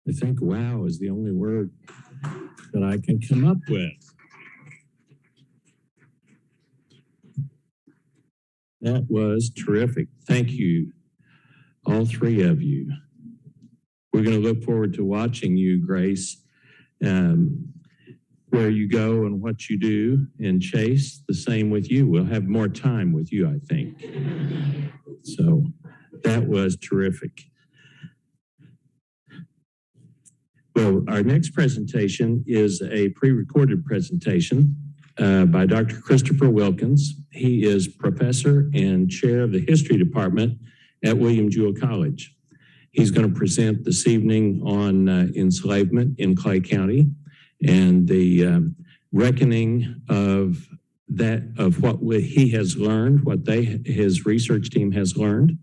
I think wow is the only word that I can come up with. That was terrific. Thank you, all three of you. We're going to look forward to watching you, Grace, where you go and what you do. And Chase, the same with you. We'll have more time with you, I think. So that was terrific. Well, our next presentation is a pre-recorded presentation by Dr. Christopher Wilkins. He is professor and chair of the history department at William Jewell College. He's going to present this evening on enslavement in Clay County and the reckoning of that, of what he has learned, what his research team has learned,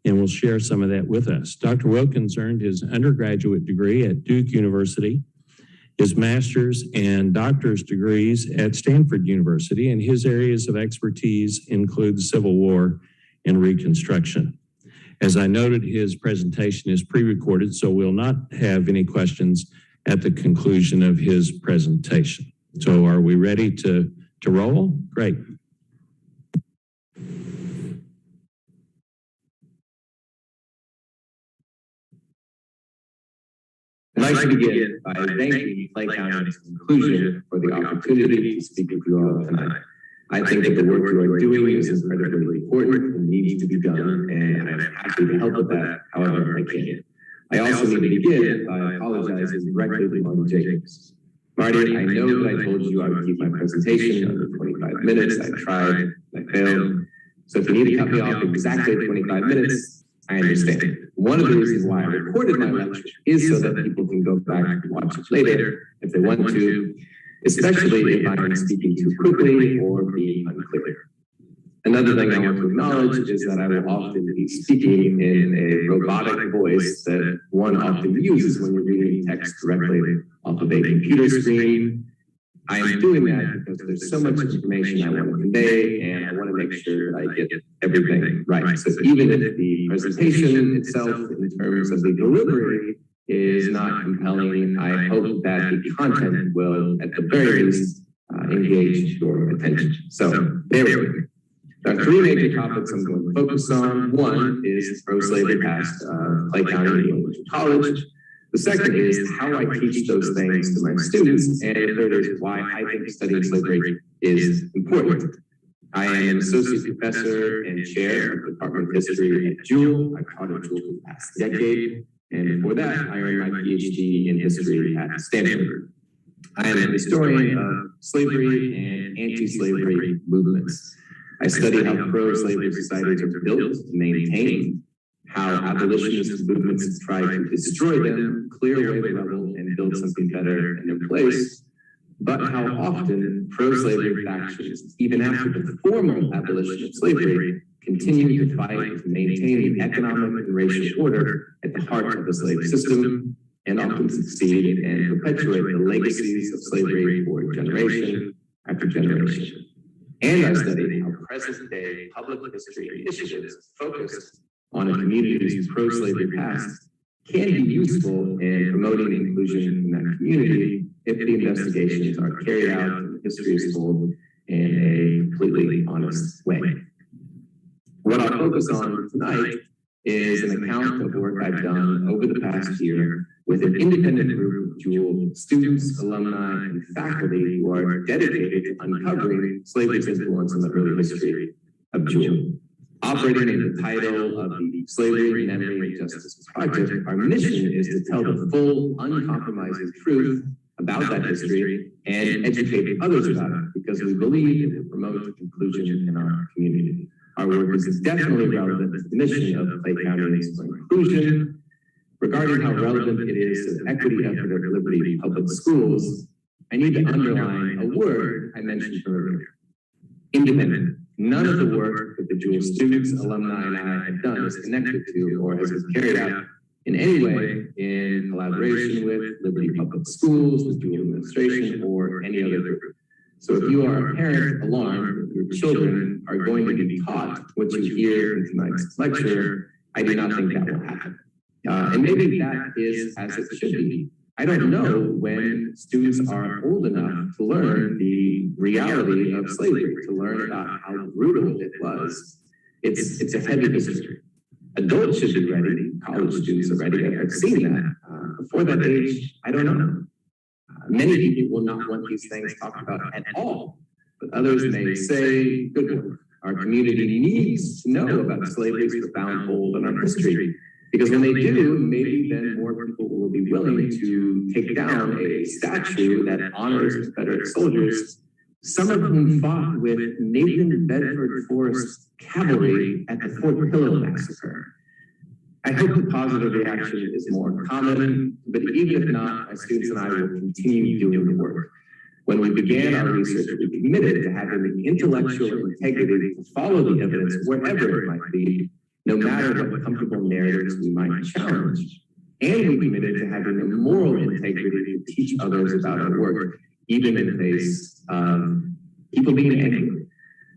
and will share some of that with us. Dr. Wilkins earned his undergraduate degree at Duke University, his master's and doctor's degrees at Stanford University, and his areas of expertise include the Civil War and Reconstruction. As I noted, his presentation is pre-recorded, so we'll not have any questions at the conclusion of his presentation. So are we ready to roll? Great. I'd like to begin by thanking Clay County's inclusion for the opportunity to speak with you all tonight. I think that the work you are doing is incredibly important and needs to be done, and I'm happy to help with that however I can. I also need to begin by apologizing directly to Marty Jacobs. Marty, I know that I told you I would keep my presentation under 25 minutes. I tried, I failed. So if you need to cut me off exactly 25 minutes, I understand. One of the reasons why I recorded my lecture is so that people can go back and watch it later if they want to, especially if I'm speaking too quickly or being unclear. Another thing I want to acknowledge is that I will often be speaking in a robotic voice that one often uses when you're reading text directly off of a computer screen. I am doing that because there's so much information I want to convey, and I want to make sure that I get everything right. So even if the presentation itself, in terms of the delivery, is not compelling, I hope that the content will, at the very least, engage your attention. So there we go. There are three major topics I'm going to focus on. One is pro-slavery past Clay County English College. The second is how I teach those things to my students. And the third is why I think studying slavery is important. I am an associate professor and chair of the Department of History at Jewell. I've taught at Jewell for the past decade. And before that, I earned my PhD in history at Stanford. I am an historian of slavery and anti-slavery movements. I study how pro-slavery societies are built and maintained, how abolitionist movements try to destroy them, clear away the rubble, and build something better in their place, but how often pro-slavery factions, even after the formal abolition of slavery, continue to fight to maintain the economic and racial order at the heart of the slave system, and often succeed and perpetuate the legacies of slavery for generation after generation. And I studied how present-day public history initiatives focused on a community's pro-slavery past can be useful in promoting inclusion in that community if the investigations are carried out and the history is told in a completely honest way. What I'll focus on tonight is an account of work I've done over the past year with an independent group of Jewell students, alumni, and faculty who are dedicated to uncovering slavery's influence in the early history of Jewell. Operating in the title of the Slavery, Memory, and Justice Project, our mission is to tell the full, uncompromising truth about that history and educate others about it because we believe it will promote inclusion in our community. Our work is definitely relevant to the mission of Clay County's inclusion. Regarding how relevant it is to the equity effort of Liberty Public Schools, I need to underline a word I mentioned earlier: independent. None of the work that the Jewell students, alumni, and I have done is connected to or has been carried out in any way in collaboration with Liberty Public Schools, the Jewell administration, or any other group. So if you are a parent alarmed that your children are going to be taught what you hear in tonight's lecture, I do not think that will happen. And maybe that is as it should be. I don't know when students are old enough to learn the reality of slavery, to learn about how brutal it was. It's a heavy history. Adults should be ready. College students are ready. I've seen that. Before that age, I don't know. Many people will not want these things talked about at all, but others may say, good work. Our community needs to know about slavery's profound hold on our history. Because when they do, maybe then more people will be willing to take down a statue that honors Confederate soldiers, some of whom fought with Nathan Bedford Forrest cavalry at the Fort Pillow massacre. I hope the positive reaction is more common, but even if not, my students and I will continue doing the work. When we began our research, we committed to having the intellectual integrity to follow the evidence wherever it might be, no matter what comfortable narratives we might challenge. And we committed to having the moral integrity to teach others about our work, even in the face of people being angry.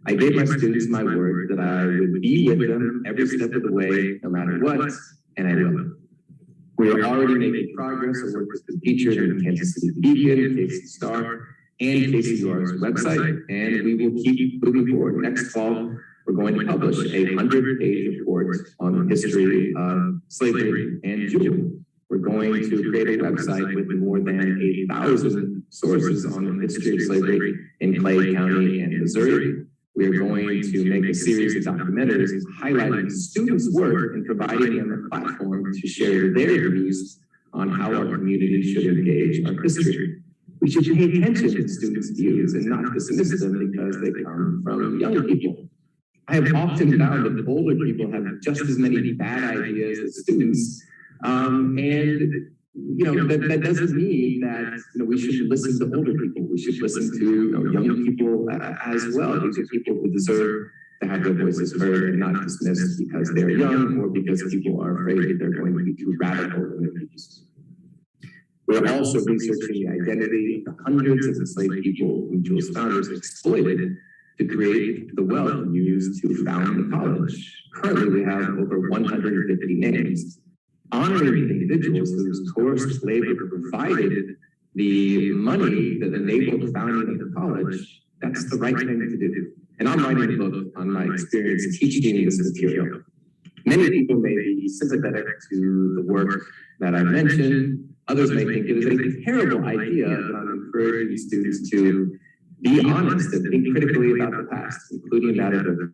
I gave my students my word that I would be with them every step of the way, no matter what, and I will. We are already making progress. I work with the teachers in the Kansas City Beacon, KC Star, and KCUR's website, and we will keep moving forward. Next fall, we're going to publish a 100-page report on the history of slavery and Jewell. We're going to create a website with more than 8,000 sources on the history of slavery in Clay County and Missouri. We are going to make a series of documentaries highlighting students' work and providing them a platform to share their views on how our community should engage our history. We should pay attention to students' views and not dismiss them because they come from young people. I have often found that older people have just as many bad ideas as students. That doesn't mean that we should listen to older people. We should listen to young people as well. These are people who deserve to have their voices heard and not dismissed because they're young or because people are afraid that they're going to be too radical in their views. We're also researching the identity of the hundreds of enslaved people whom Jewell's founders exploited to create the wealth used to found the college. Currently, we have over 150 names. Honoring individuals whose coerced labor provided the money that enabled the founding of the college, that's the right thing to do. And I'm writing a book on my experience teaching this material. Many people may be sympathetic to the work that I mentioned. Others may think it is a terrible idea, but I'm encouraging students to be honest and think critically about the past, including that of the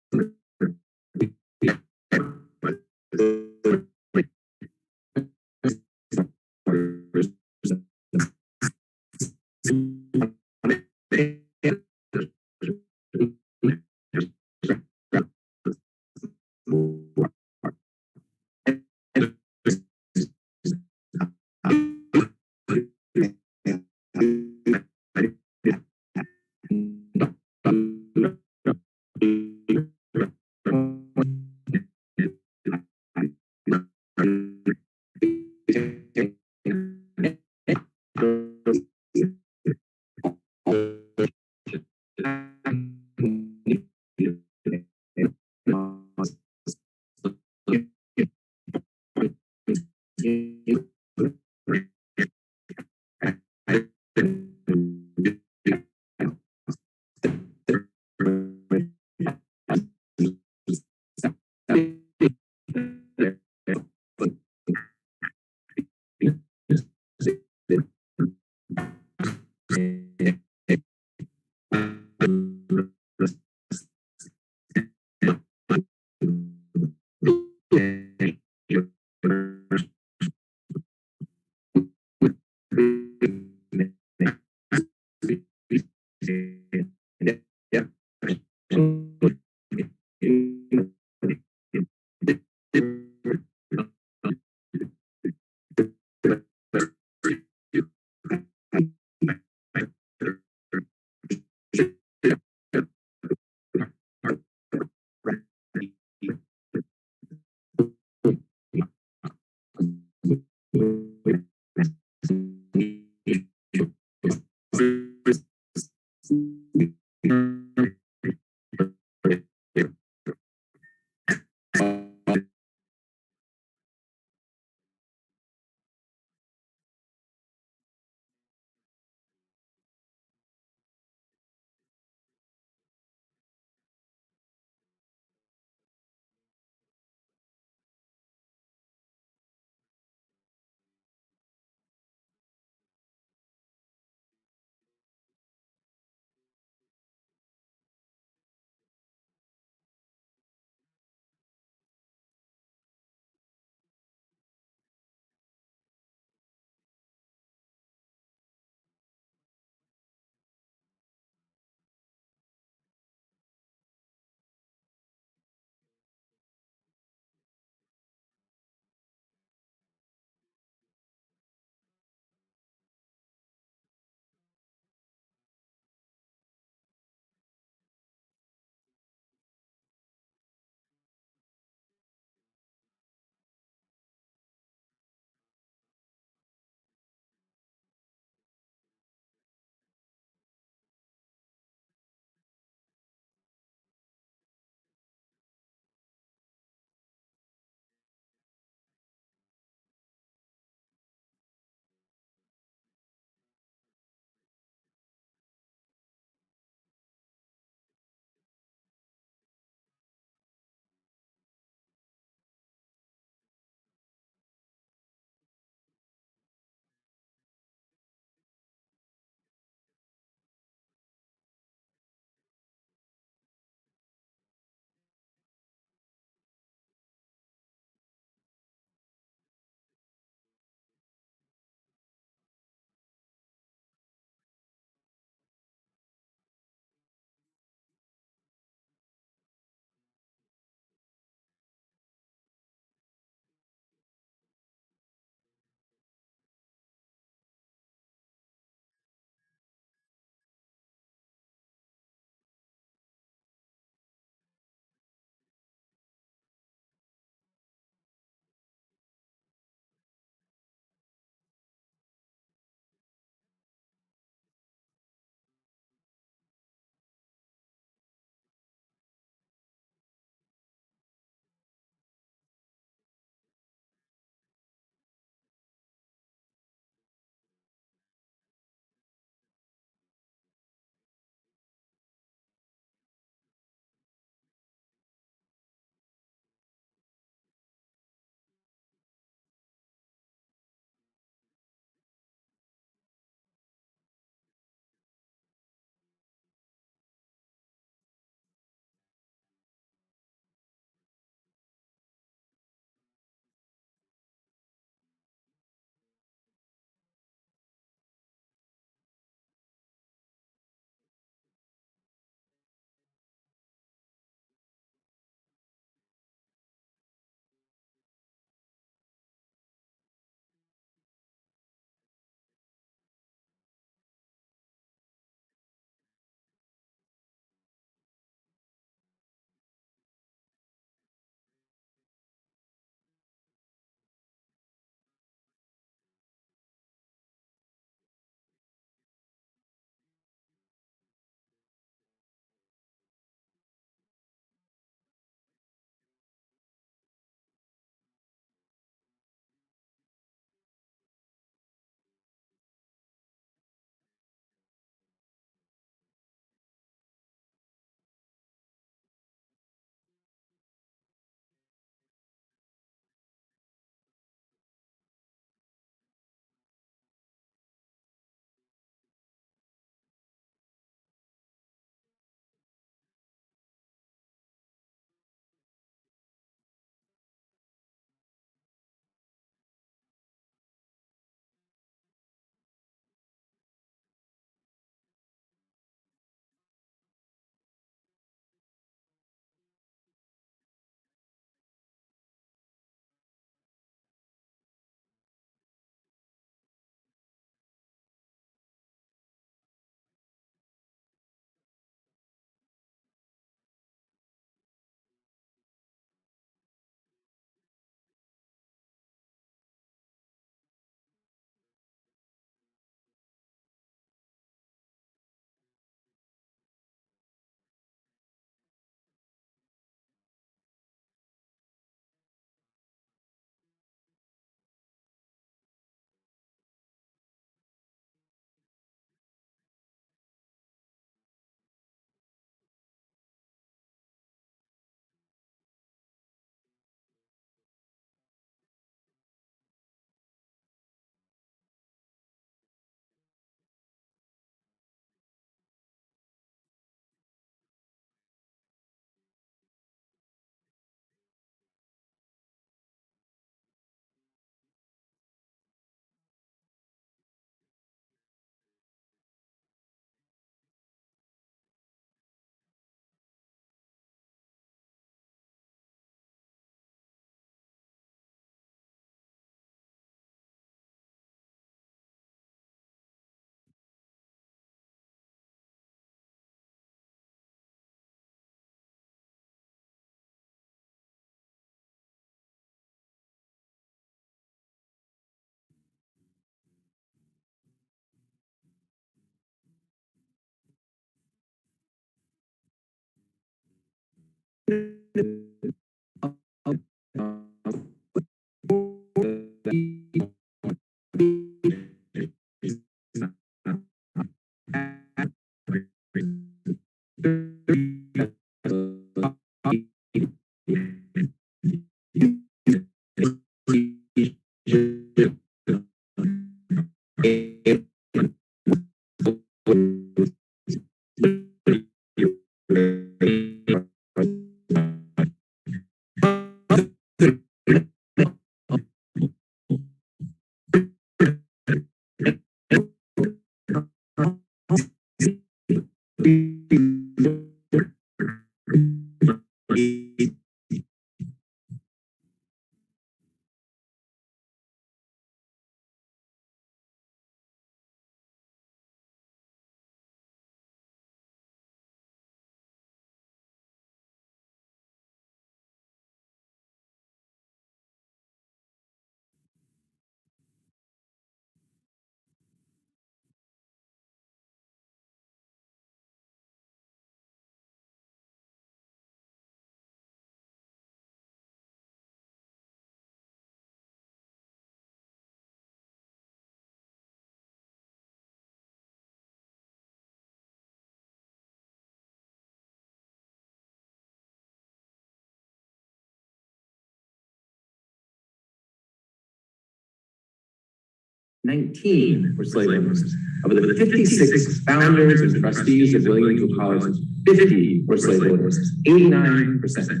19 were slave owners. Of the 56 founders and trustees of Williams College, 50 were slave owners, 89%. If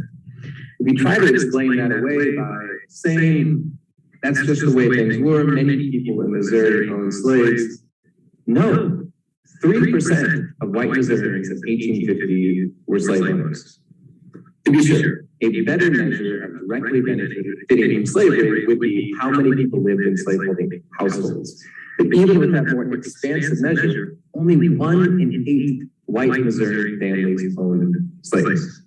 we try to explain that away by saying that's just the way things were, many people in Missouri owned slaves, no, 3% of white Missourians in 1850 were slave owners. To be sure, a better measure of directly benefiting from slavery would be how many people lived in slaveholding households. But even with that more expansive measure, only 1 in 8 white Missouri families owned slaves.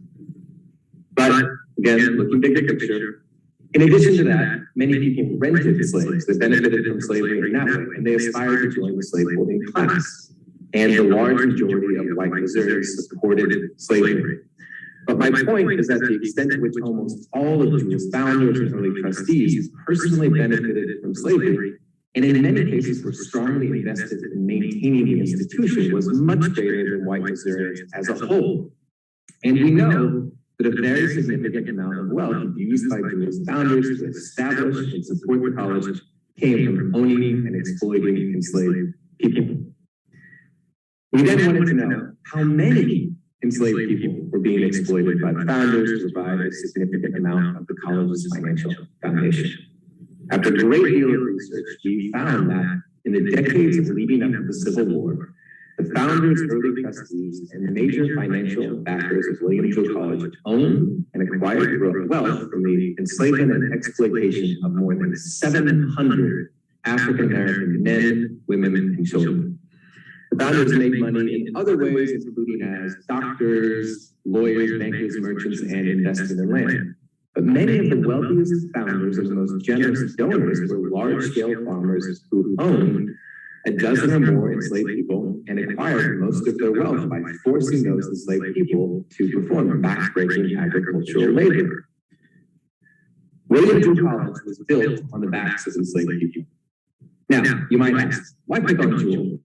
But again, looking big picture, in addition to that, many people rented slaves that benefited from slavery in that way, and they aspired to join the slaveholding class. And the large majority of white Missourians supported slavery. But my point is that the extent to which almost all of Jewell's founders and early trustees personally benefited from slavery, and in many cases were strongly invested in maintaining the institution, was much greater than white Missourians as a whole. And we know that a very significant amount of wealth used by Jewell's founders to establish and support the college came from owning and exploiting enslaved people. We then wanted to know how many enslaved people were being exploited by the founders to provide a significant amount of the college's financial foundation. After a great deal of research, we found that in the decades of leading up to the Civil War, the founders, early trustees, and major financial backers of Williams College owned and acquired wealth from the enslavement and exploitation of more than 700 African American men, women, and children. The founders made money in other ways, including as doctors, lawyers, bankers, merchants, and invested in land. But many of the wealthiest founders and the most generous donors were large-scale farmers who owned a dozen or more enslaved people and acquired most of their wealth by forcing those enslaved people to perform backbreaking agricultural labor. Williams College was built on the backs of enslaved people. Now, you might ask, why pick on Jewell?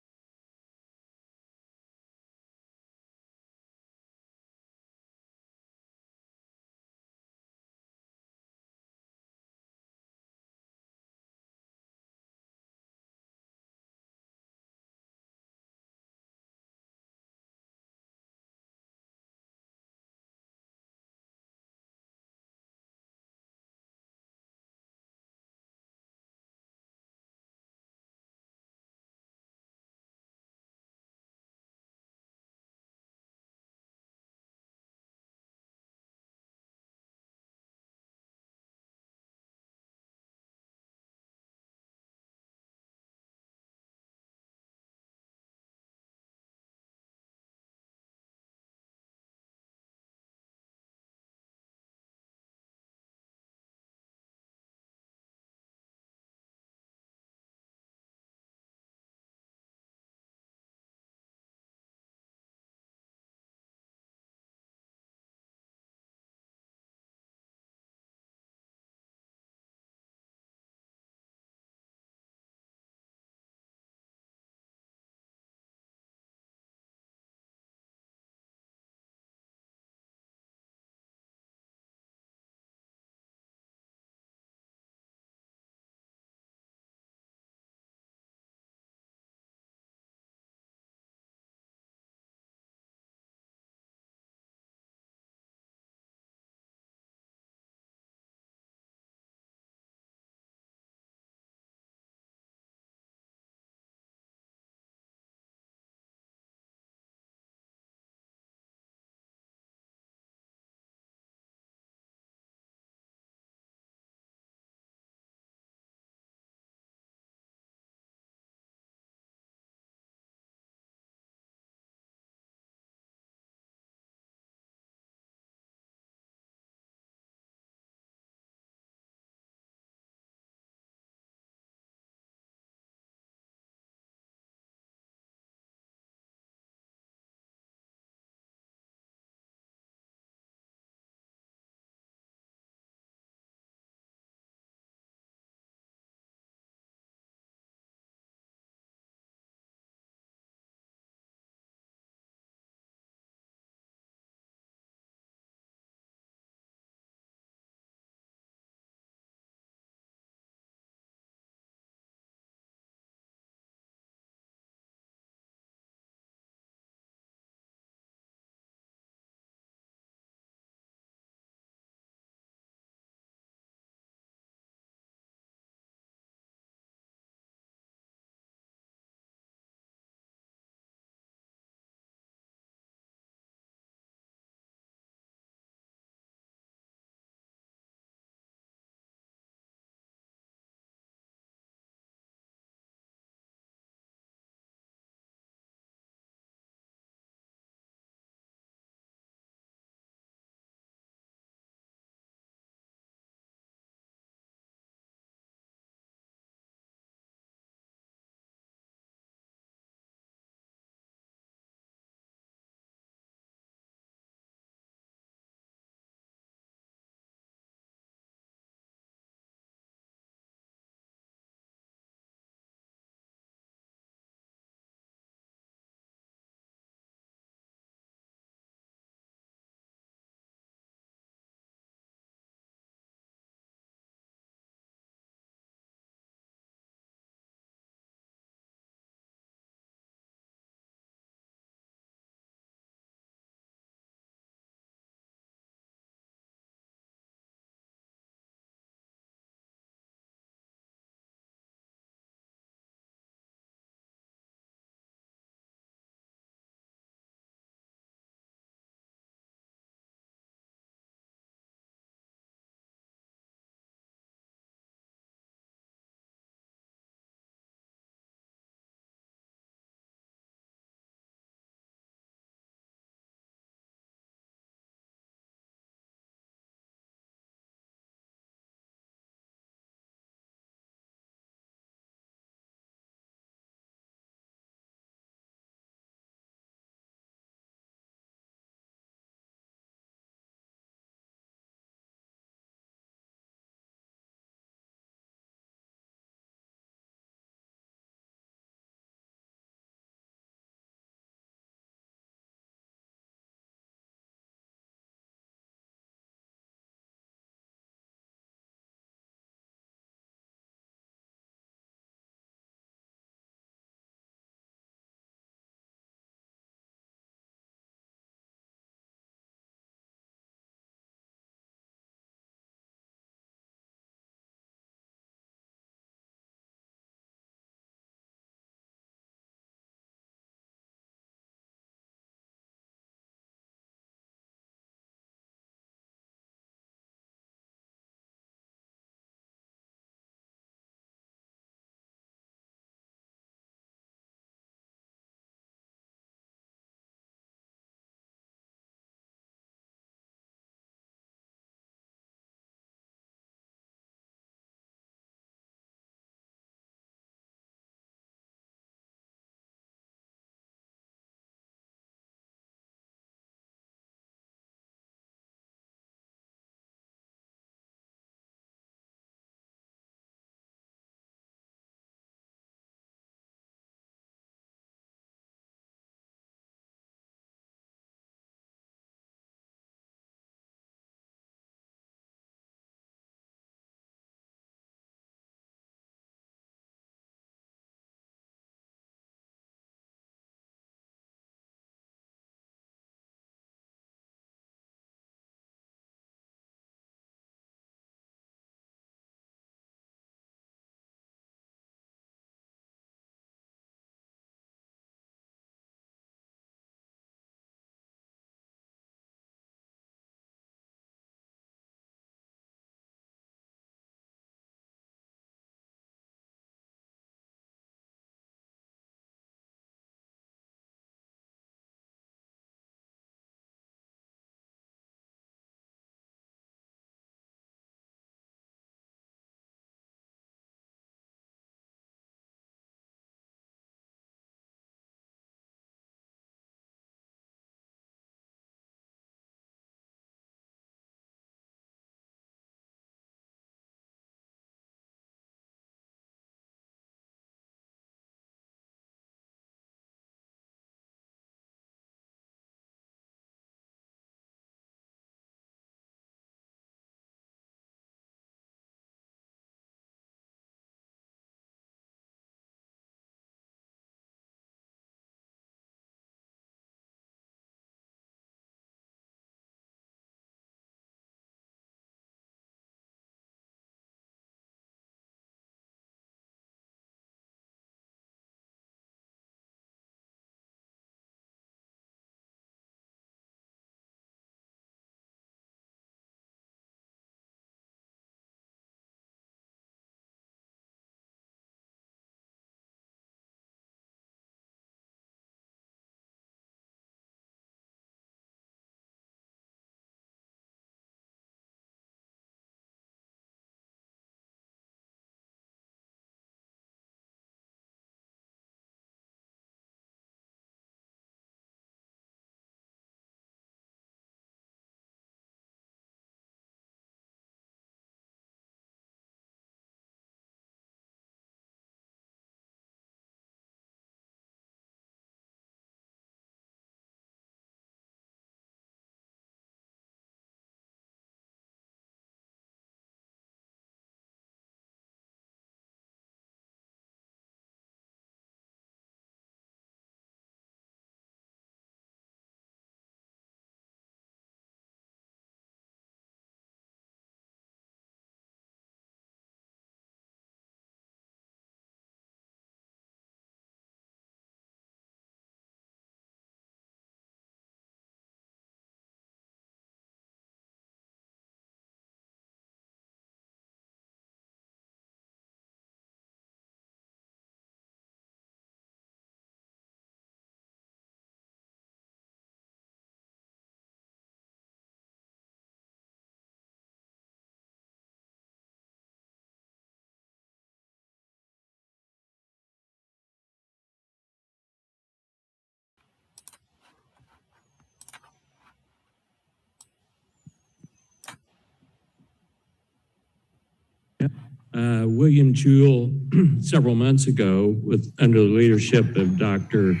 William Jewell, several months ago, under the leadership of Dr.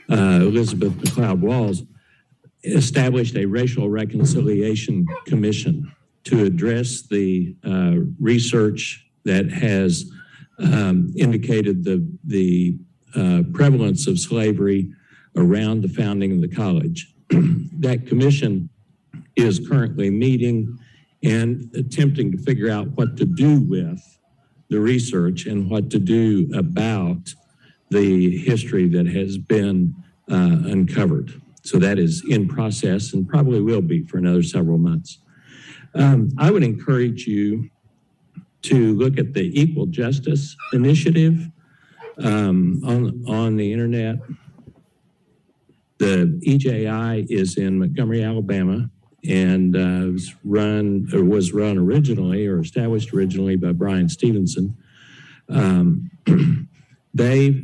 Elizabeth McLeod Walls, established a racial reconciliation commission to address the research that has indicated the prevalence of slavery around the founding of the college. That commission is currently meeting and attempting to figure out what to do with the research and what to do about the history that has been uncovered. So that is in process and probably will be for another several months. I would encourage you to look at the Equal Justice Initiative on the internet. The EJI is in Montgomery, Alabama, and was run originally or established originally by Brian Stevenson. They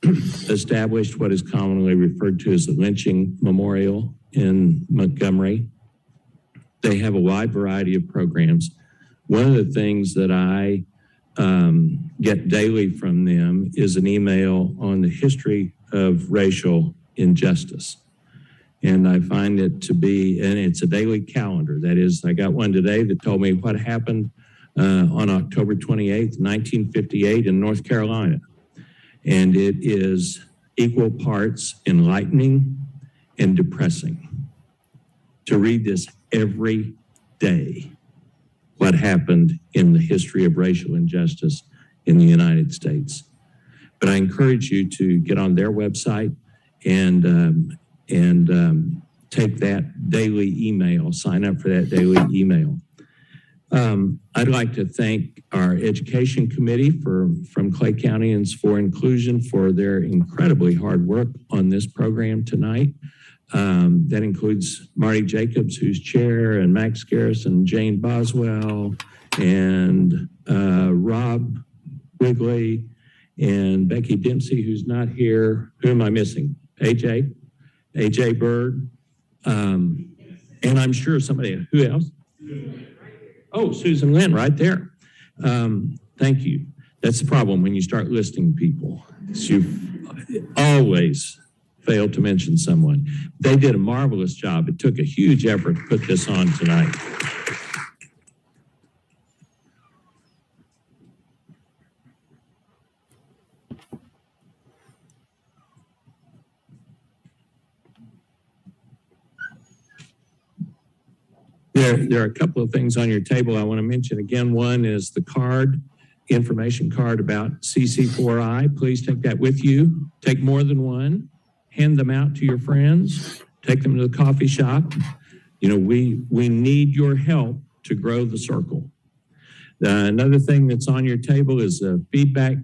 established what is commonly referred to as the lynching memorial in Montgomery. They have a wide variety of programs. One of the things that I get daily from them is an email on the history of racial injustice. And I find it to be, and it's a daily calendar. That is, I got one today that told me what happened on October 28th, 1958 in North Carolina. And it is equal parts enlightening and depressing to read this every day, what happened in the history of racial injustice in the United States. But I encourage you to get on their website and take that daily email, sign up for that daily email. I'd like to thank our education committee from Clay County and for Inclusion for their incredibly hard work on this program tonight. That includes Marty Jacobs, who's chair, and Max Garrison, Jane Boswell, and Rob Wigley, and Becky Dempsey, who's not here. Who am I missing? AJ Bird, and I'm sure somebody, who else? Oh, Susan Lynn, right there. Thank you. That's the problem when you start listing people. You always fail to mention someone. They did a marvelous job. It took a huge effort to put this on tonight. There are a couple of things on your table I want to mention. Again, one is the card, information card about CC4I. Please take that with you. Take more than one. Hand them out to your friends. Take them to the coffee shop. You know, we need your help to grow the circle. Another thing that's on your table is a feedback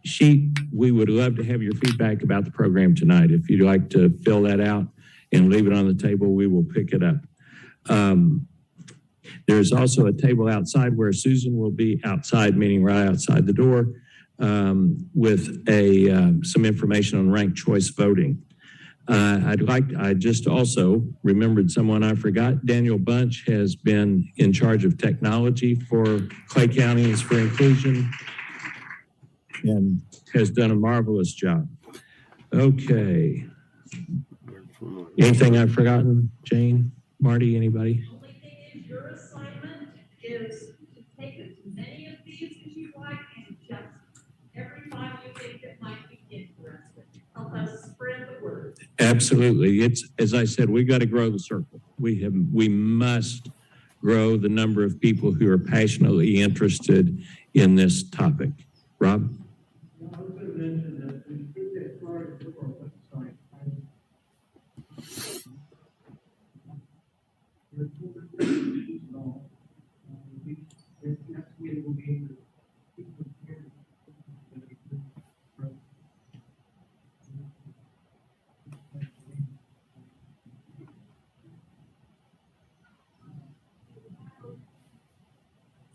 sheet. We would love to have your feedback about the program tonight. If you'd like to fill that out and leave it on the table, we will pick it up. There's also a table outside where Susan will be outside, meaning right outside the door, with some information on ranked choice voting. I just also remembered someone I forgot. Daniel Bunch has been in charge of technology for Clay County for Inclusion and has done a marvelous job. Okay. Anything I've forgotten, Jane? Marty, anybody? The only thing is your assignment is to take as many of these as you like and just every time you think it might be interesting, help us spread the word. Absolutely. It's, as I said, we've got to grow the circle. We must grow the number of people who are passionately interested in this topic. Rob? I was going to mention that we should get started with our website.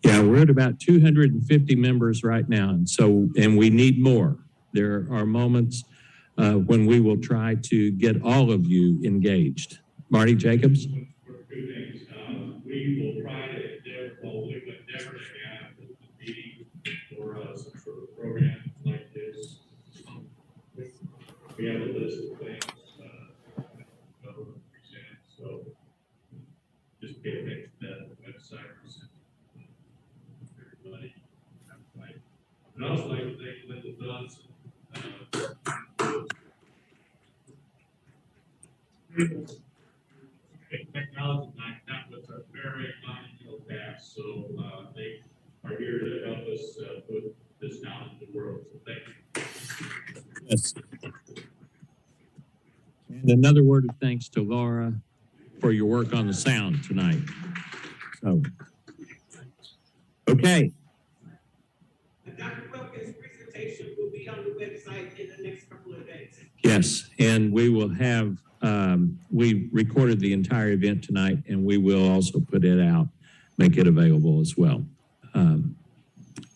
Yeah, we're at about 250 members right now, and we need more. There are moments when we will try to get all of you engaged. Marty Jacobs? For two things. We will try to endeavor, well, we would endeavor to have have a list of things, government presents, so just pay attention to that website. Everybody. I'd also like to thank Linda Johnson. Technology night, that was a very monumental task, so they are here to help us put this out in the world. So thank you. Yes. And another word of thanks to Laura for your work on the sound tonight. So, okay. Dr. Wilkins' presentation will be on the website in the next couple of days. Yes, and we will have, we recorded the entire event tonight, and we will also put it out, make it available as well.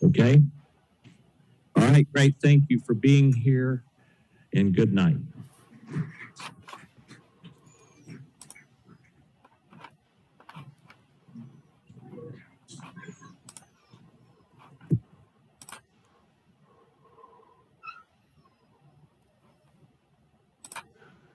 Okay? All right, great. Thank you for being here, and good night.